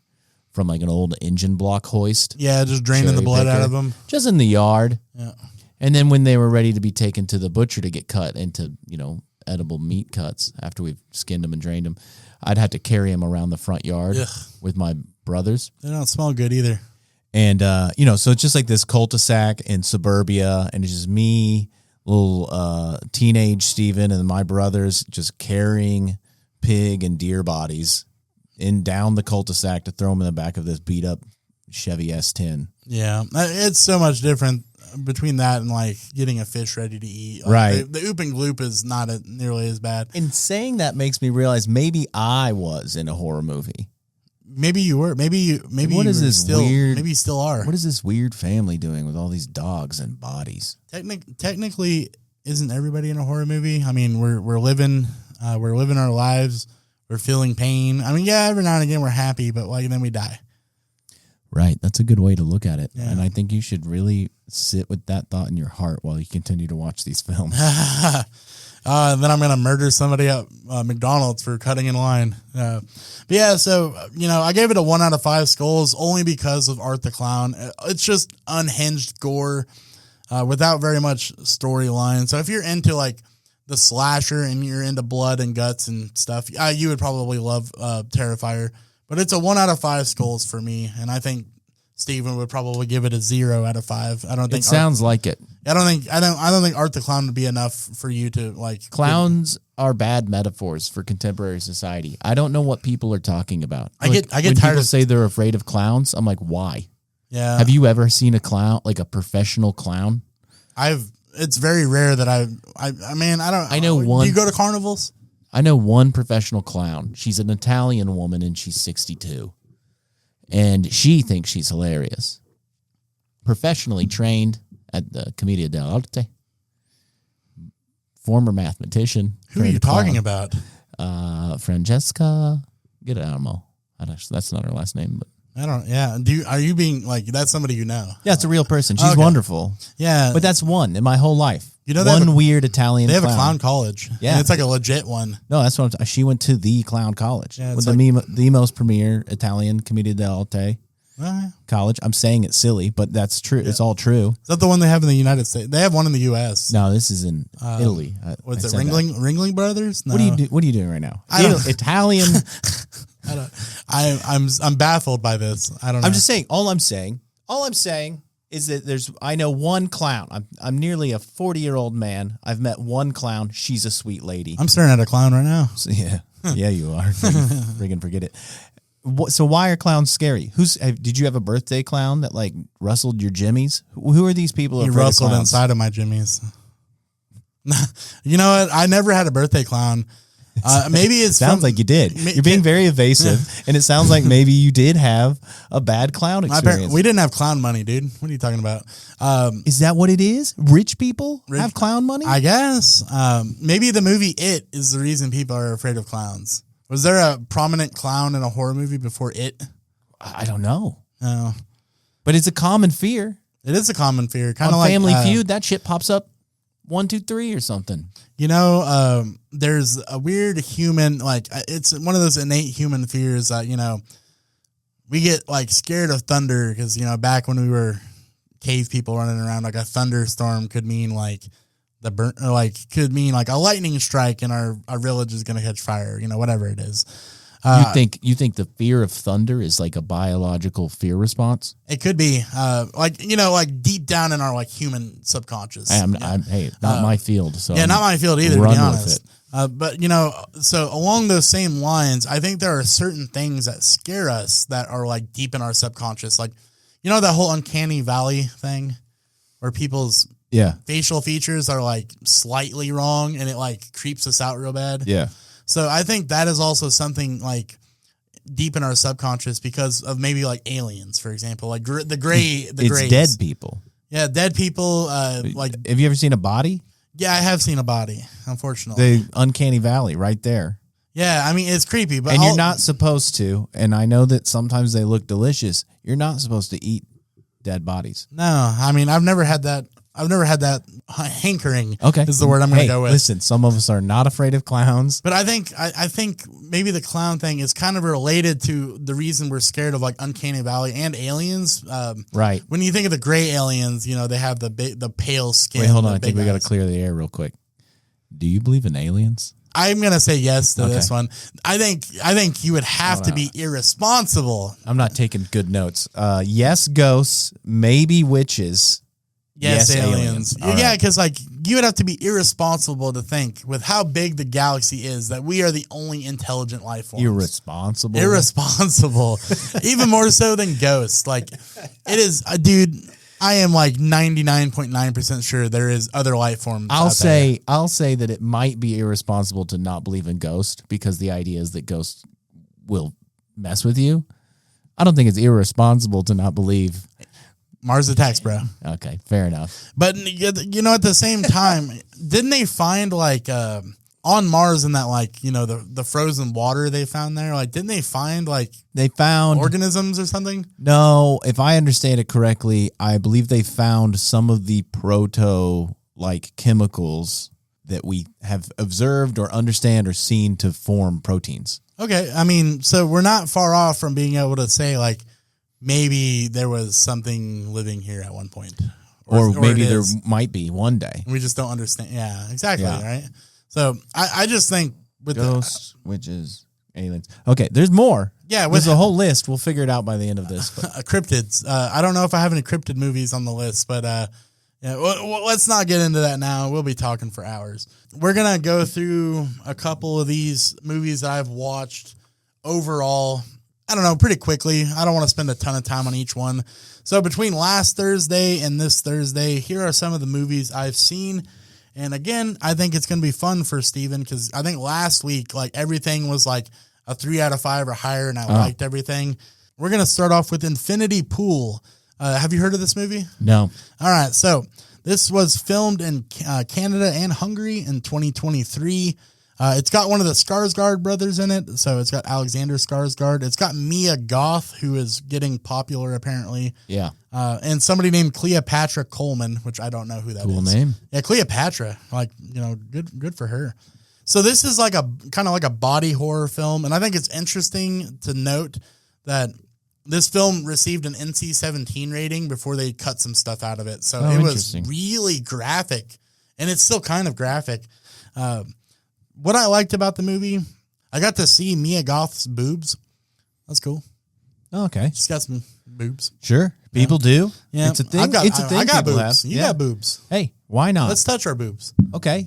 from like an old engine block hoist. Yeah, just draining the blood out of them. Just in the yard. Yeah. And then when they were ready to be taken to the butcher to get cut into, edible meat cuts after we've skinned them and drained them, I'd have to carry them around the front yard with my brothers. They don't smell good either. And, so it's just like this cul-de-sac in suburbia, and it's just me, little teenage Steven, and my brothers just carrying pig and deer bodies down the cul-de-sac to throw them in the back of this beat-up Chevy S10. Yeah, it's so much different between that and like getting a fish ready to eat. Right. The oop and gloop is not nearly as bad. And saying that makes me realize maybe I was in a horror movie. Maybe you were. Maybe what is this weird? Maybe you still are. What is this weird family doing with all these dogs and bodies? Technically, isn't everybody in a horror movie? I mean, we're living our lives. We're feeling pain. I mean, yeah, every now and again we're happy, but like then we die. Right. That's a good way to look at it. Yeah. And I think you should really sit with that thought in your heart while you continue to watch these films. Then I'm going to murder somebody at McDonald's for cutting in line. But yeah, so, I gave it a 1 out of 5 skulls only because of Art the Clown. It's just unhinged gore without very much storyline. So if you're into like the slasher and you're into blood and guts and stuff, you would probably love Terrifier. But it's a 1 out of 5 skulls for me, and I think Steven would probably give it a 0 out of 5. I don't think It sounds like it. I don't think Art the Clown would be enough for you to like. Clowns are bad metaphors for contemporary society. I don't know what people are talking about. I get when tired people of say they're afraid of clowns. I'm like, why? Yeah. Have you ever seen a clown, like a professional clown? It's very rare that I know one. Do you go to carnivals? I know one professional clown. She's an Italian woman and she's 62. And she thinks she's hilarious. Professionally trained at the Commedia dell'arte. Former mathematician. Who are you talking about? Francesca Girolamo. That's not her last name, but I don't. Yeah. Are you being like that's somebody you know? yeah, it's a real person. She's Okay. wonderful. Yeah, But that's one in my whole life. You know, one weird Italian. they have clown. a clown college. Yeah. And it's like a legit one. No, that's what she went to the clown college. Yeah, with it's the most premier Italian Commedia dell'arte college. I'm saying it's silly, but that's true. It's all true. Is that the one they have in the United States? They have one in the U.S. No, this is in Italy. What's I it? said that. Ringling Brothers? No. What are you doing right now? I don't- Italian. I'm baffled by this. I don't know. I'm just saying. All I'm saying is that I know one clown. I'm nearly a 40-year-old man. I've met one clown. She's a sweet lady. I'm staring at a clown right now. So, yeah, you are. Friggin' forget it. So why are clowns scary? Did you have a birthday clown that like rustled your jimmies? Who are these people? He afraid of rustled clowns? inside of my jimmies. You know what? I never had a birthday clown. Maybe it Sounds like you did. You're being very evasive, and it sounds like maybe you did have a bad clown experience. We didn't have clown money, dude. What are you talking about? Is that what it is? Rich people have clown money? I guess. Maybe the movie It is the reason people are afraid of clowns. Was there a prominent clown in a horror movie before It? I don't know. No. But it's a common fear. It is a common fear. Kind of On like Family Feud, that shit pops up 1, 2, 3 or something. You know, there's a weird human, like, it's one of those innate human fears that, you know, we get, like, scared of thunder because, you know, back when we were cave people running around, like, a thunderstorm could mean, like, could mean, like, a lightning strike and our village is going to catch fire, you know, whatever it is. You think the fear of thunder is like a biological fear response? It could be, like, you know, like, deep down in our, like, human subconscious. Hey, not my field. So yeah, not my field either, to run be with honest. But, you know, so along those same lines, I think there are certain things that scare us that are, like, deep in our subconscious. Like, you know, that whole uncanny valley thing where people's facial features are, like, slightly wrong and it, like, creeps us out real bad. Yeah. So I think that is also something, like, deep in our subconscious because of maybe, like, aliens, for example. Like, the grays. Dead people. Yeah, dead people. Like, have you ever seen a body? Yeah, I have seen a body, unfortunately. The uncanny valley right there. Yeah, I mean, it's creepy. But you're not supposed to, and I know that sometimes they look delicious, you're not supposed to eat dead bodies. No, I mean, I've never had that hankering. Okay. Is the word I'm going to go with. Listen, some of us are not afraid of clowns. But I think maybe the clown thing is kind of related to the reason we're scared of, like, uncanny valley and aliens. Right. When you think of the gray aliens, you know, they have the pale skin. Wait, hold on. I think we got to clear the air real quick. Do you believe in aliens? I'm going to say yes to this one. I think you would have to be irresponsible. I'm not taking good notes. Yes, ghosts, maybe witches. Yes, aliens. Yeah, right. because, like, you would have to be irresponsible to think with how big the galaxy is that we are the only intelligent life forms. Irresponsible. Even more so than ghosts. Like, it is, dude, I am like 99.9% sure there is other life forms. I'll say that it might be irresponsible to not believe in ghosts because the idea is that ghosts will mess with you. I don't think it's irresponsible to not believe. Mars attacks, bro. Okay, fair enough. But, you know, at the same time, didn't they find, like, on Mars in that, like, you know, the frozen water they found there? Like, didn't they find, like, they found organisms or something? No, if I understand it correctly, I believe they found some of the like, chemicals that we have observed or understand or seen to form proteins. Okay, I mean, so we're not far off from being able to say, like, maybe there was something living here at one point. Or maybe there might be one day. We just don't understand. Yeah, exactly, Yeah. right? So I just think with Ghosts, witches, aliens. Okay, there's more. Yeah, there's a whole list. We'll figure it out by the end of this. Cryptids. I don't know if I have any cryptid movies on the list, but yeah, let's not get into that now. We'll be talking for hours. We're going to go through a couple of these movies that I've watched overall, I don't know, pretty quickly. I don't want to spend a ton of time on each one. So between last Thursday and this Thursday, here are some of the movies I've seen. And again, I think it's going to be fun for Steven because I think last week, like everything was like a 3 out of 5 or higher, and I liked everything. We're going to start off with Infinity Pool. Have you heard of this movie? No. All right. So this was filmed in Canada and Hungary in 2023. It's got one of the Skarsgård brothers in it. So it's got Alexander Skarsgård. It's got Mia Goth, who is getting popular apparently. Yeah. And somebody named Cleopatra Coleman, which I don't know who that is. Cool name. Yeah, Cleopatra. Like, you know, good for her. So this is like a kind of like a body horror film. And I think it's interesting to note that this film received an NC-17 rating before they cut some stuff out of it. So it was really graphic, and it's still kind of graphic. What I liked about the movie, I got to see Mia Goth's boobs. That's cool. Oh, okay. She's got some boobs. People do. Yeah. It's a thing. It's a thing. I got people boobs. have. You got boobs. Hey, why not? Let's touch our boobs. Okay.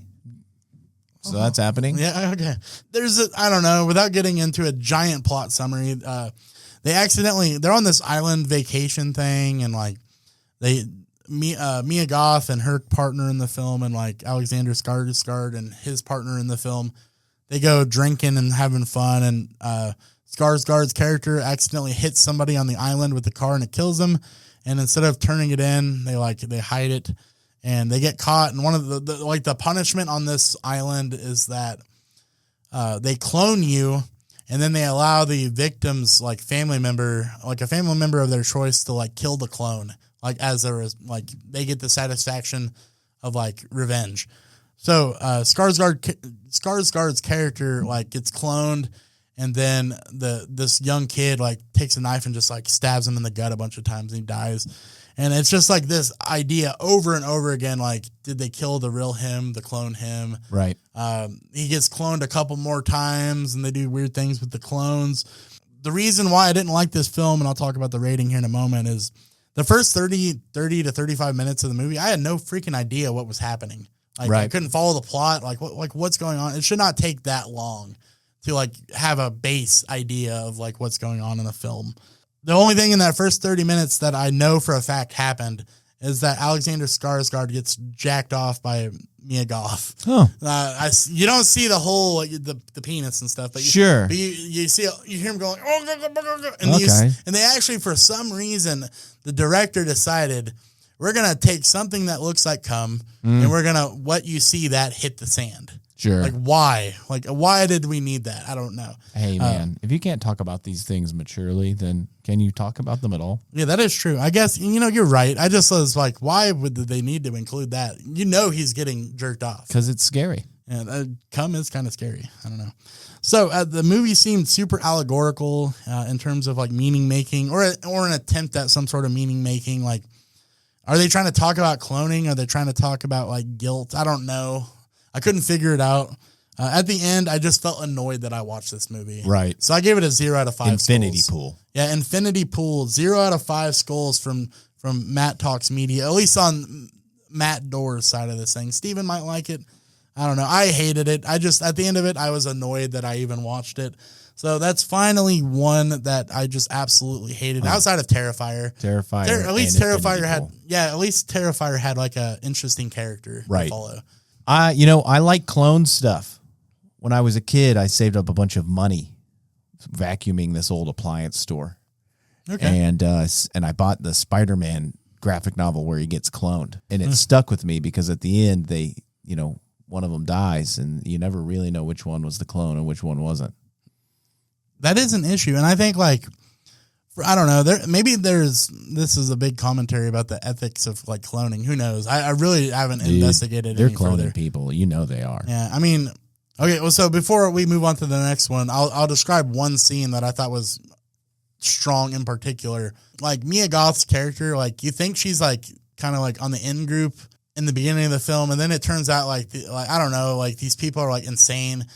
So that's happening. Yeah. Okay. I don't know, without getting into a giant plot summary, they're on this island vacation thing, and like Mia Goth and her partner in the film, and like Alexander Skarsgård and his partner in the film, they go drinking and having fun, and Skarsgård's character accidentally hits somebody on the island with the car and it kills them, and instead of turning it in, they hide it, and they get caught. And one of the punishment on this island is that they clone you. And then they allow the victim's like family member of their choice to like kill the clone, like they get the satisfaction of like revenge. So Skarsgård's character like gets cloned, and then this young kid like takes a knife and just like stabs him in the gut a bunch of times, and he dies. And it's just like this idea over and over again, like, did they kill the real him, the clone him? Right. He gets cloned a couple more times, and they do weird things with the clones. The reason why I didn't like this film, and I'll talk about the rating here in a moment, is the first 30 to 35 minutes of the movie, I had no freaking idea what was happening. Like, I couldn't follow the plot. Like, what's going on? It should not take that long to like have a base idea of like what's going on in the film. The only thing in that first 30 minutes that I know for a fact happened is that Alexander Skarsgård gets jacked off by Mia Goth. Oh, you don't see the whole the penis and stuff, but you see you hear him going, and they actually, for some reason, the director decided, we're gonna take something that looks like cum, and we're gonna let you see that hit the sand. Sure. Like, why? Like, why did we need that? I don't know. Hey, man, if you can't talk about these things maturely, then can you talk about them at all? Yeah, that is true. I guess, you're right. I just was like, why would they need to include that? He's getting jerked off. Because it's scary. Yeah, cum is kind of scary. I don't know. So the movie seemed super allegorical in terms of like meaning making or an attempt at some sort of meaning making. Like, are they trying to talk about cloning? Are they trying to talk about like guilt? I don't know. I couldn't figure it out. At the end, I just felt annoyed that I watched this movie. Right. So I gave it a 0 out of 5 Infinity skulls. Pool. Yeah, Infinity Pool. 0 out of 5 skulls from Matt Talks Media, at least on Matt Door's side of this thing. Steven might like it. I don't know. I hated it. At the end of it, I was annoyed that I even watched it. So that's finally one that I just absolutely hated. Outside of Terrifier. At least Terrifier had like a interesting character to follow. I like clone stuff. When I was a kid, I saved up a bunch of money vacuuming this old appliance store. Okay. And I bought the Spider-Man graphic novel where he gets cloned. And it stuck with me because at the end, one of them dies, and you never really know which one was the clone and which one wasn't. That is an issue. And I think I don't know. This is a big commentary about the ethics of like cloning. Who knows? I really haven't investigated. They're any cloning further. people. They are. Yeah. I mean, okay. Well, so before we move on to the next one, I'll describe one scene that I thought was strong in particular. Like Mia Goth's character, like you think she's like kind of like on the in group in the beginning of the film, and then it turns out like I don't know, like these people are like insane.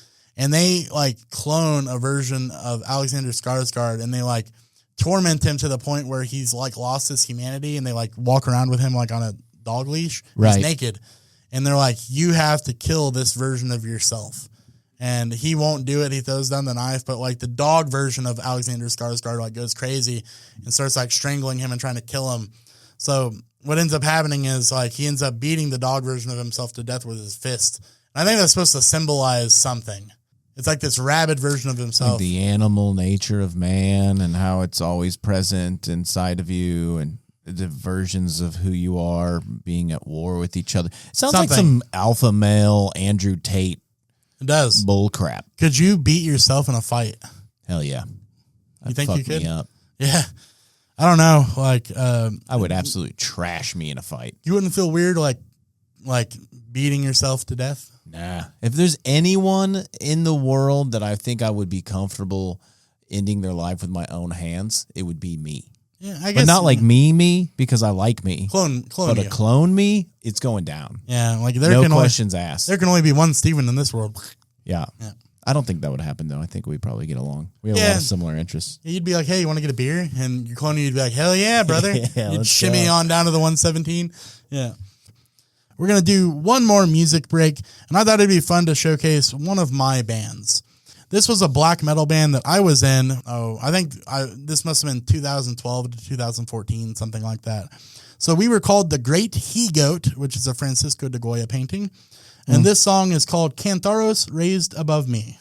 and they like clone a version of Alexander Skarsgård, and they like torment him to the point where he's like lost his humanity, and they like walk around with him like on a dog leash. Right. He's naked, and they're like, you have to kill this version of yourself. And he won't do it. He throws down the knife, but like the dog version of Alexander Skarsgård like goes crazy and starts like strangling him and trying to kill him. So what ends up happening is like he ends up beating the dog version of himself to death with his fist. And I think that's supposed to symbolize something. It's like this rabid version of himself. Like the animal nature of man and how it's always present inside of you, and the versions of who you are being at war with each other. It sounds like some alpha male Andrew Tate. It does. Bull crap. Could you beat yourself in a fight? Hell yeah. You think you could? Me up. Yeah. I don't know. Like, I would absolutely trash me in a fight. You wouldn't feel weird like beating yourself to death? Nah. If there's anyone in the world that I think I would be comfortable ending their life with my own hands, it would be me. Yeah, I guess. But not like me, because I like me. Clone but you. A clone me, it's going down. Yeah, like no questions asked. There can only be one Steven in this world. Yeah. I don't think that would happen, though. I think we'd probably get along. We have a lot of similar interests. You'd be like, hey, you want to get a beer? And your clone, you'd be like, hell yeah, brother. You'd shimmy on down to the 117. Yeah. We're going to do one more music break, and I thought it'd be fun to showcase one of my bands. This was a black metal band that I was in. I think this must have been 2012 to 2014, something like that. So we were called the Great He-Goat, which is a Francisco de Goya painting. And this song is called Cantharos Raised Above Me.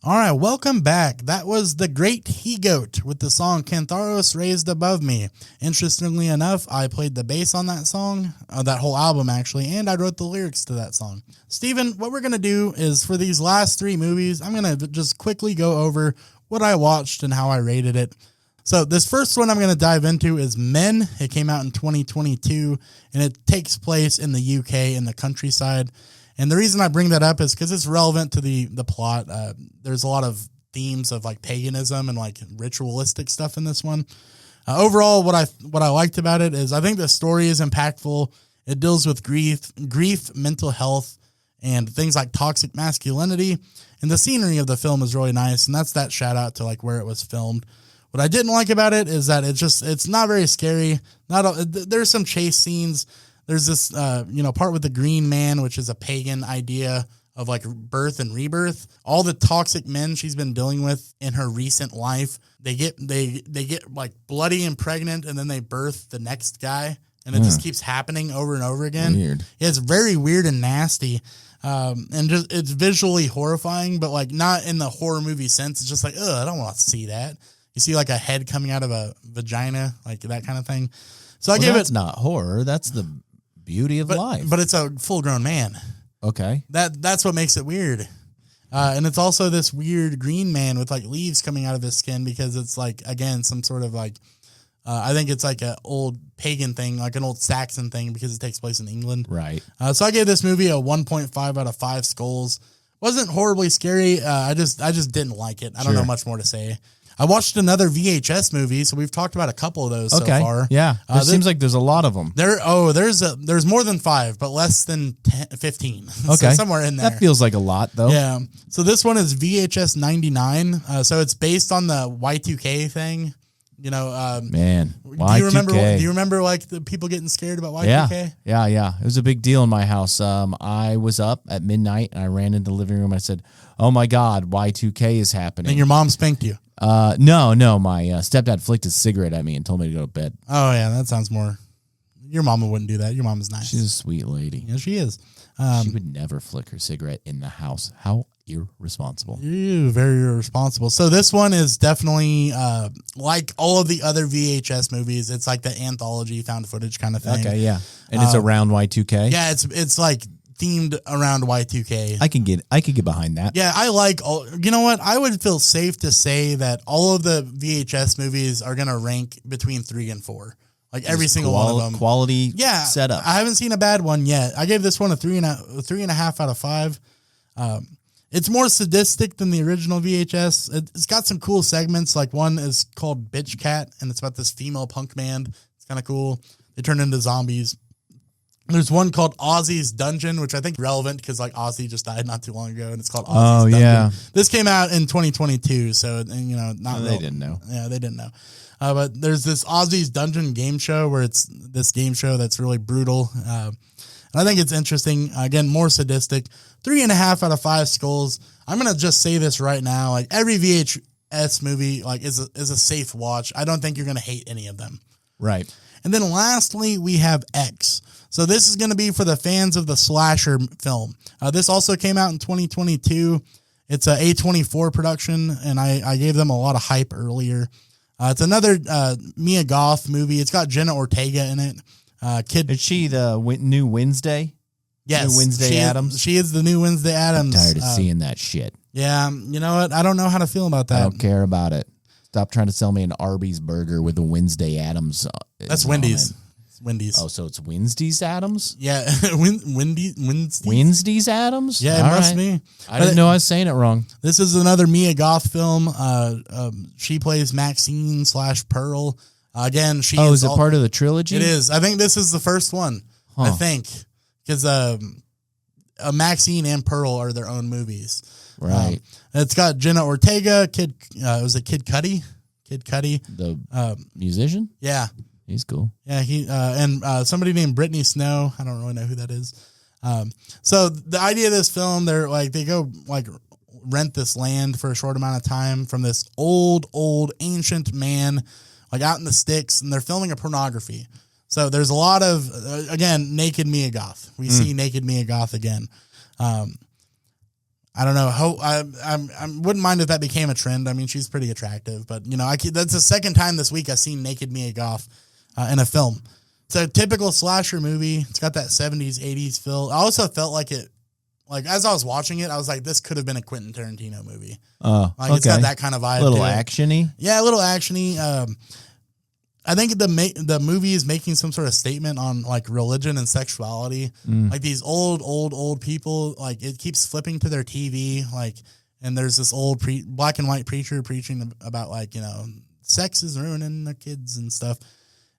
All right, welcome back. That was the Great He-Goat with the song Cantharos Raised Above Me. Interestingly enough, I played the bass on that song, that whole album actually, and I wrote the lyrics to that song. Steven, what we're going to do is for these last 3 movies, I'm going to just quickly go over what I watched and how I rated it. So this first one I'm going to dive into is Men. It came out in 2022, and it takes place in the UK in the countryside. And the reason I bring that up is because it's relevant to the plot. There's a lot of themes of like paganism and like ritualistic stuff in this one. Overall, what I liked about it is I think the story is impactful. It deals with grief, mental health, and things like toxic masculinity. And the scenery of the film is really nice. And that's that shout out to like where it was filmed. What I didn't like about it is that it's not very scary. There's some chase scenes. There's this, part with the Green Man, which is a pagan idea of like birth and rebirth. All the toxic men she's been dealing with in her recent life, they get like bloody and pregnant, and then they birth the next guy, and it just keeps happening over and over again. Weird. Yeah, it's very weird and nasty, and just it's visually horrifying, but like not in the horror movie sense. It's just like, I don't want to see that. You see like a head coming out of a vagina, like that kind of thing. So that's not horror. That's the beauty of life. But it's a full-grown man. Okay. That's what makes it weird. And it's also this weird green man with like leaves coming out of his skin because it's like, again, some sort of like, I think it's like an old pagan thing, like an old Saxon thing because it takes place in England. Right. So I gave this movie a 1.5 out of 5 skulls. Wasn't horribly scary. I just didn't like it. I don't know much more to say. I watched another VHS movie, so we've talked about a couple of those so far. Yeah, it seems like there's a lot of them. There's more than 5, but less than 15. Okay, so somewhere in there. That feels like a lot, though. Yeah. So this one is VHS 99. So it's based on the Y2K thing. You know, man, Y2K. Do you remember like the people getting scared about Y2K? Yeah. It was a big deal in my house. I was up at midnight and I ran into the living room. I said, "Oh my God, Y2K is happening." And your mom spanked you. No. My stepdad flicked his cigarette at me and told me to go to bed. Oh yeah, that sounds more. Your mama wouldn't do that. Your mom is nice. She's a sweet lady. Yeah, she is. She would never flick her cigarette in the house. How irresponsible. Very irresponsible. So this one is definitely like all of the other VHS movies. It's like the anthology found footage kind of thing. Okay, yeah. And it's around Y2K? Yeah, it's like themed around Y2K. I could get behind that. Yeah, I like all. You know what? I would feel safe to say that all of the VHS movies are going to rank between 3 and 4. Like every single one of them. Quality setup. I haven't seen a bad one yet. I gave this one a 3.5 out of 5. It's more sadistic than the original VHS. It's got some cool segments. Like one is called Bitch Cat, and it's about this female punk band. It's kind of cool. They turn into zombies. There's one called Ozzy's Dungeon, which I think is relevant because like Ozzy just died not too long ago, and it's called Ozzy's Dungeon. Yeah. This came out in 2022, so they didn't know. Yeah, they didn't know. But there's this Ozzy's Dungeon game show where it's this game show that's really brutal. And I think it's interesting. Again, more sadistic. 3.5 out of 5 skulls. I'm going to just say this right now. Like every VHS movie like is a safe watch. I don't think you're going to hate any of them. Right. And then lastly, we have X. So this is going to be for the fans of the slasher film. This also came out in 2022. It's a A24 production, and I gave them a lot of hype earlier. It's another Mia Goth movie. It's got Jenna Ortega in it. Is she the new Wednesday? Yes. New Wednesday Addams? She is the new Wednesday Addams. I'm tired of seeing that shit. Yeah, you know what? I don't know how to feel about that. I don't care about it. Stop trying to sell me an Arby's burger with a Wednesday Addams. That's Wendy's. It's Wendy's. Oh, so it's Wednesday's Addams? Yeah, Wednesday's Addams? Yeah, it must be. I didn't know I was saying it wrong. This is another Mia Goth film. She plays Maxine / Pearl. Again, is it part of the trilogy? It is. I think this is the first one. I think because Maxine and Pearl are their own movies. Right. It's got Jenna Ortega. Kid Cudi? Kid Cudi, the musician. Yeah, he's cool. Yeah, and somebody named Brittany Snow. I don't really know who that is. So the idea of this film, they go rent this land for a short amount of time from this old ancient man, like out in the sticks, and they're filming a pornography. So there's a lot of again naked Mia Goth. We see naked Mia Goth again. I don't know. I wouldn't mind if that became a trend. I mean, she's pretty attractive, but that's the second time this week I've seen naked Mia Goth in a film. It's a typical slasher movie. It's got that 70s, 80s feel. I also felt like as I was watching it, I was like, this could have been a Quentin Tarantino movie. Okay. It's got that kind of vibe. A little actiony. Yeah, a little actiony. I think the movie is making some sort of statement on like religion and sexuality. Like these old people, like it keeps flipping to their TV, like, and there's this old black and white preacher preaching about like, sex is ruining the kids and stuff.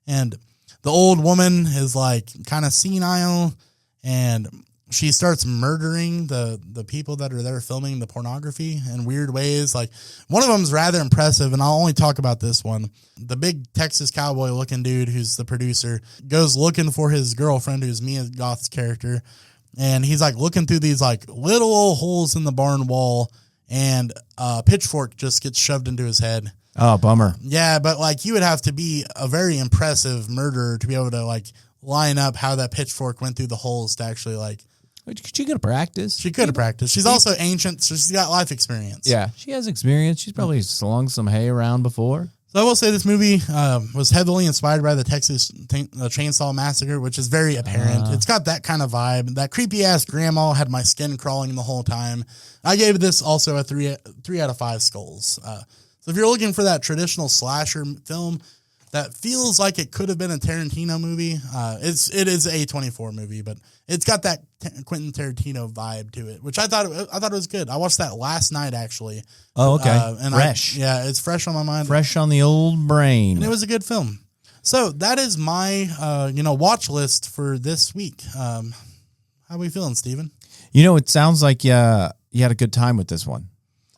And the old woman is like kind of senile, and she starts murdering the people that are there filming the pornography in weird ways. Like one of them is rather impressive, and I'll only talk about this one. The big Texas cowboy looking dude who's the producer goes looking for his girlfriend, who's Mia Goth's character, and he's like looking through these like little old holes in the barn wall, and a pitchfork just gets shoved into his head. Oh, bummer. Yeah, but like you would have to be a very impressive murderer to be able to like line up how that pitchfork went through the holes to actually like. She could have practiced. She could have practiced. She's also ancient, so she's got life experience. Yeah, she has experience. She's probably slung some hay around before. So I will say this movie was heavily inspired by the Texas Chainsaw Massacre, which is very apparent. It's got that kind of vibe. That creepy-ass grandma had my skin crawling the whole time. I gave this also a 3 out of 5 skulls. So if you're looking for that traditional slasher film that feels like it could have been a Tarantino movie, it is a A24 movie, but it's got that Quentin Tarantino vibe to it, which I thought it was good. I watched that last night actually. Oh, okay. And fresh. It's fresh on my mind. Fresh on the old brain. And it was a good film. So that is my watch list for this week. How are we feeling, Steven? It sounds like you had a good time with this one.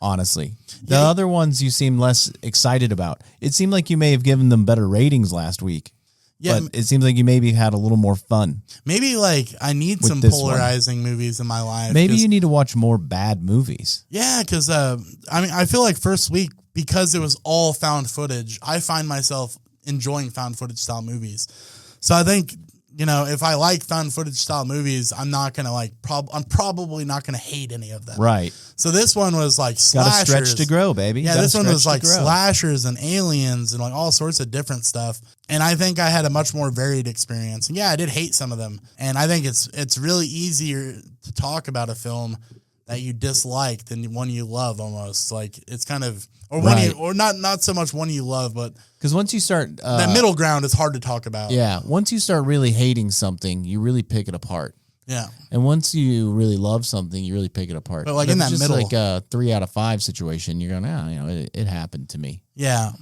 Honestly, the other ones you seem less excited about. It seemed like you may have given them better ratings last week. Yeah, but it seems like you maybe had a little more fun. Maybe like I need some polarizing movies in my life. Maybe you need to watch more bad movies. Yeah, because I feel like first week, because it was all found footage, I find myself enjoying found footage style movies. So I think if I like found footage style movies, I'm not gonna I'm probably not gonna hate any of them. Right. So this one was like slashers. Got to stretch to grow, baby. Yeah, this one was like slashers and aliens and like all sorts of different stuff. And I think I had a much more varied experience. And yeah, I did hate some of them. And I think it's really easier to talk about a film that you dislike than one you love almost. Like it's kind of not so much one you love, but because once you start that middle ground is hard to talk about. Yeah, once you start really hating something, you really pick it apart. Yeah, and once you really love something, you really pick it apart. But like in that middle, like a 3 out of 5 situation, you're going, it happened to me. Yeah.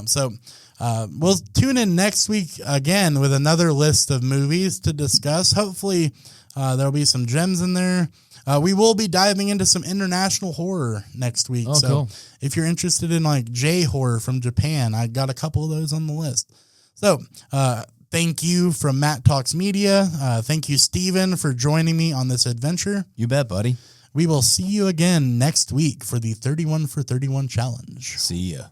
So we'll tune in next week again with another list of movies to discuss. Hopefully, there'll be some gems in there. We will be diving into some international horror next week. Oh, so cool. If you're interested in like J-horror from Japan, I got a couple of those on the list. So thank you from Matt Talks Media. Thank you, Steven, for joining me on this adventure. You bet, buddy. We will see you again next week for the 31 for 31 challenge. See ya.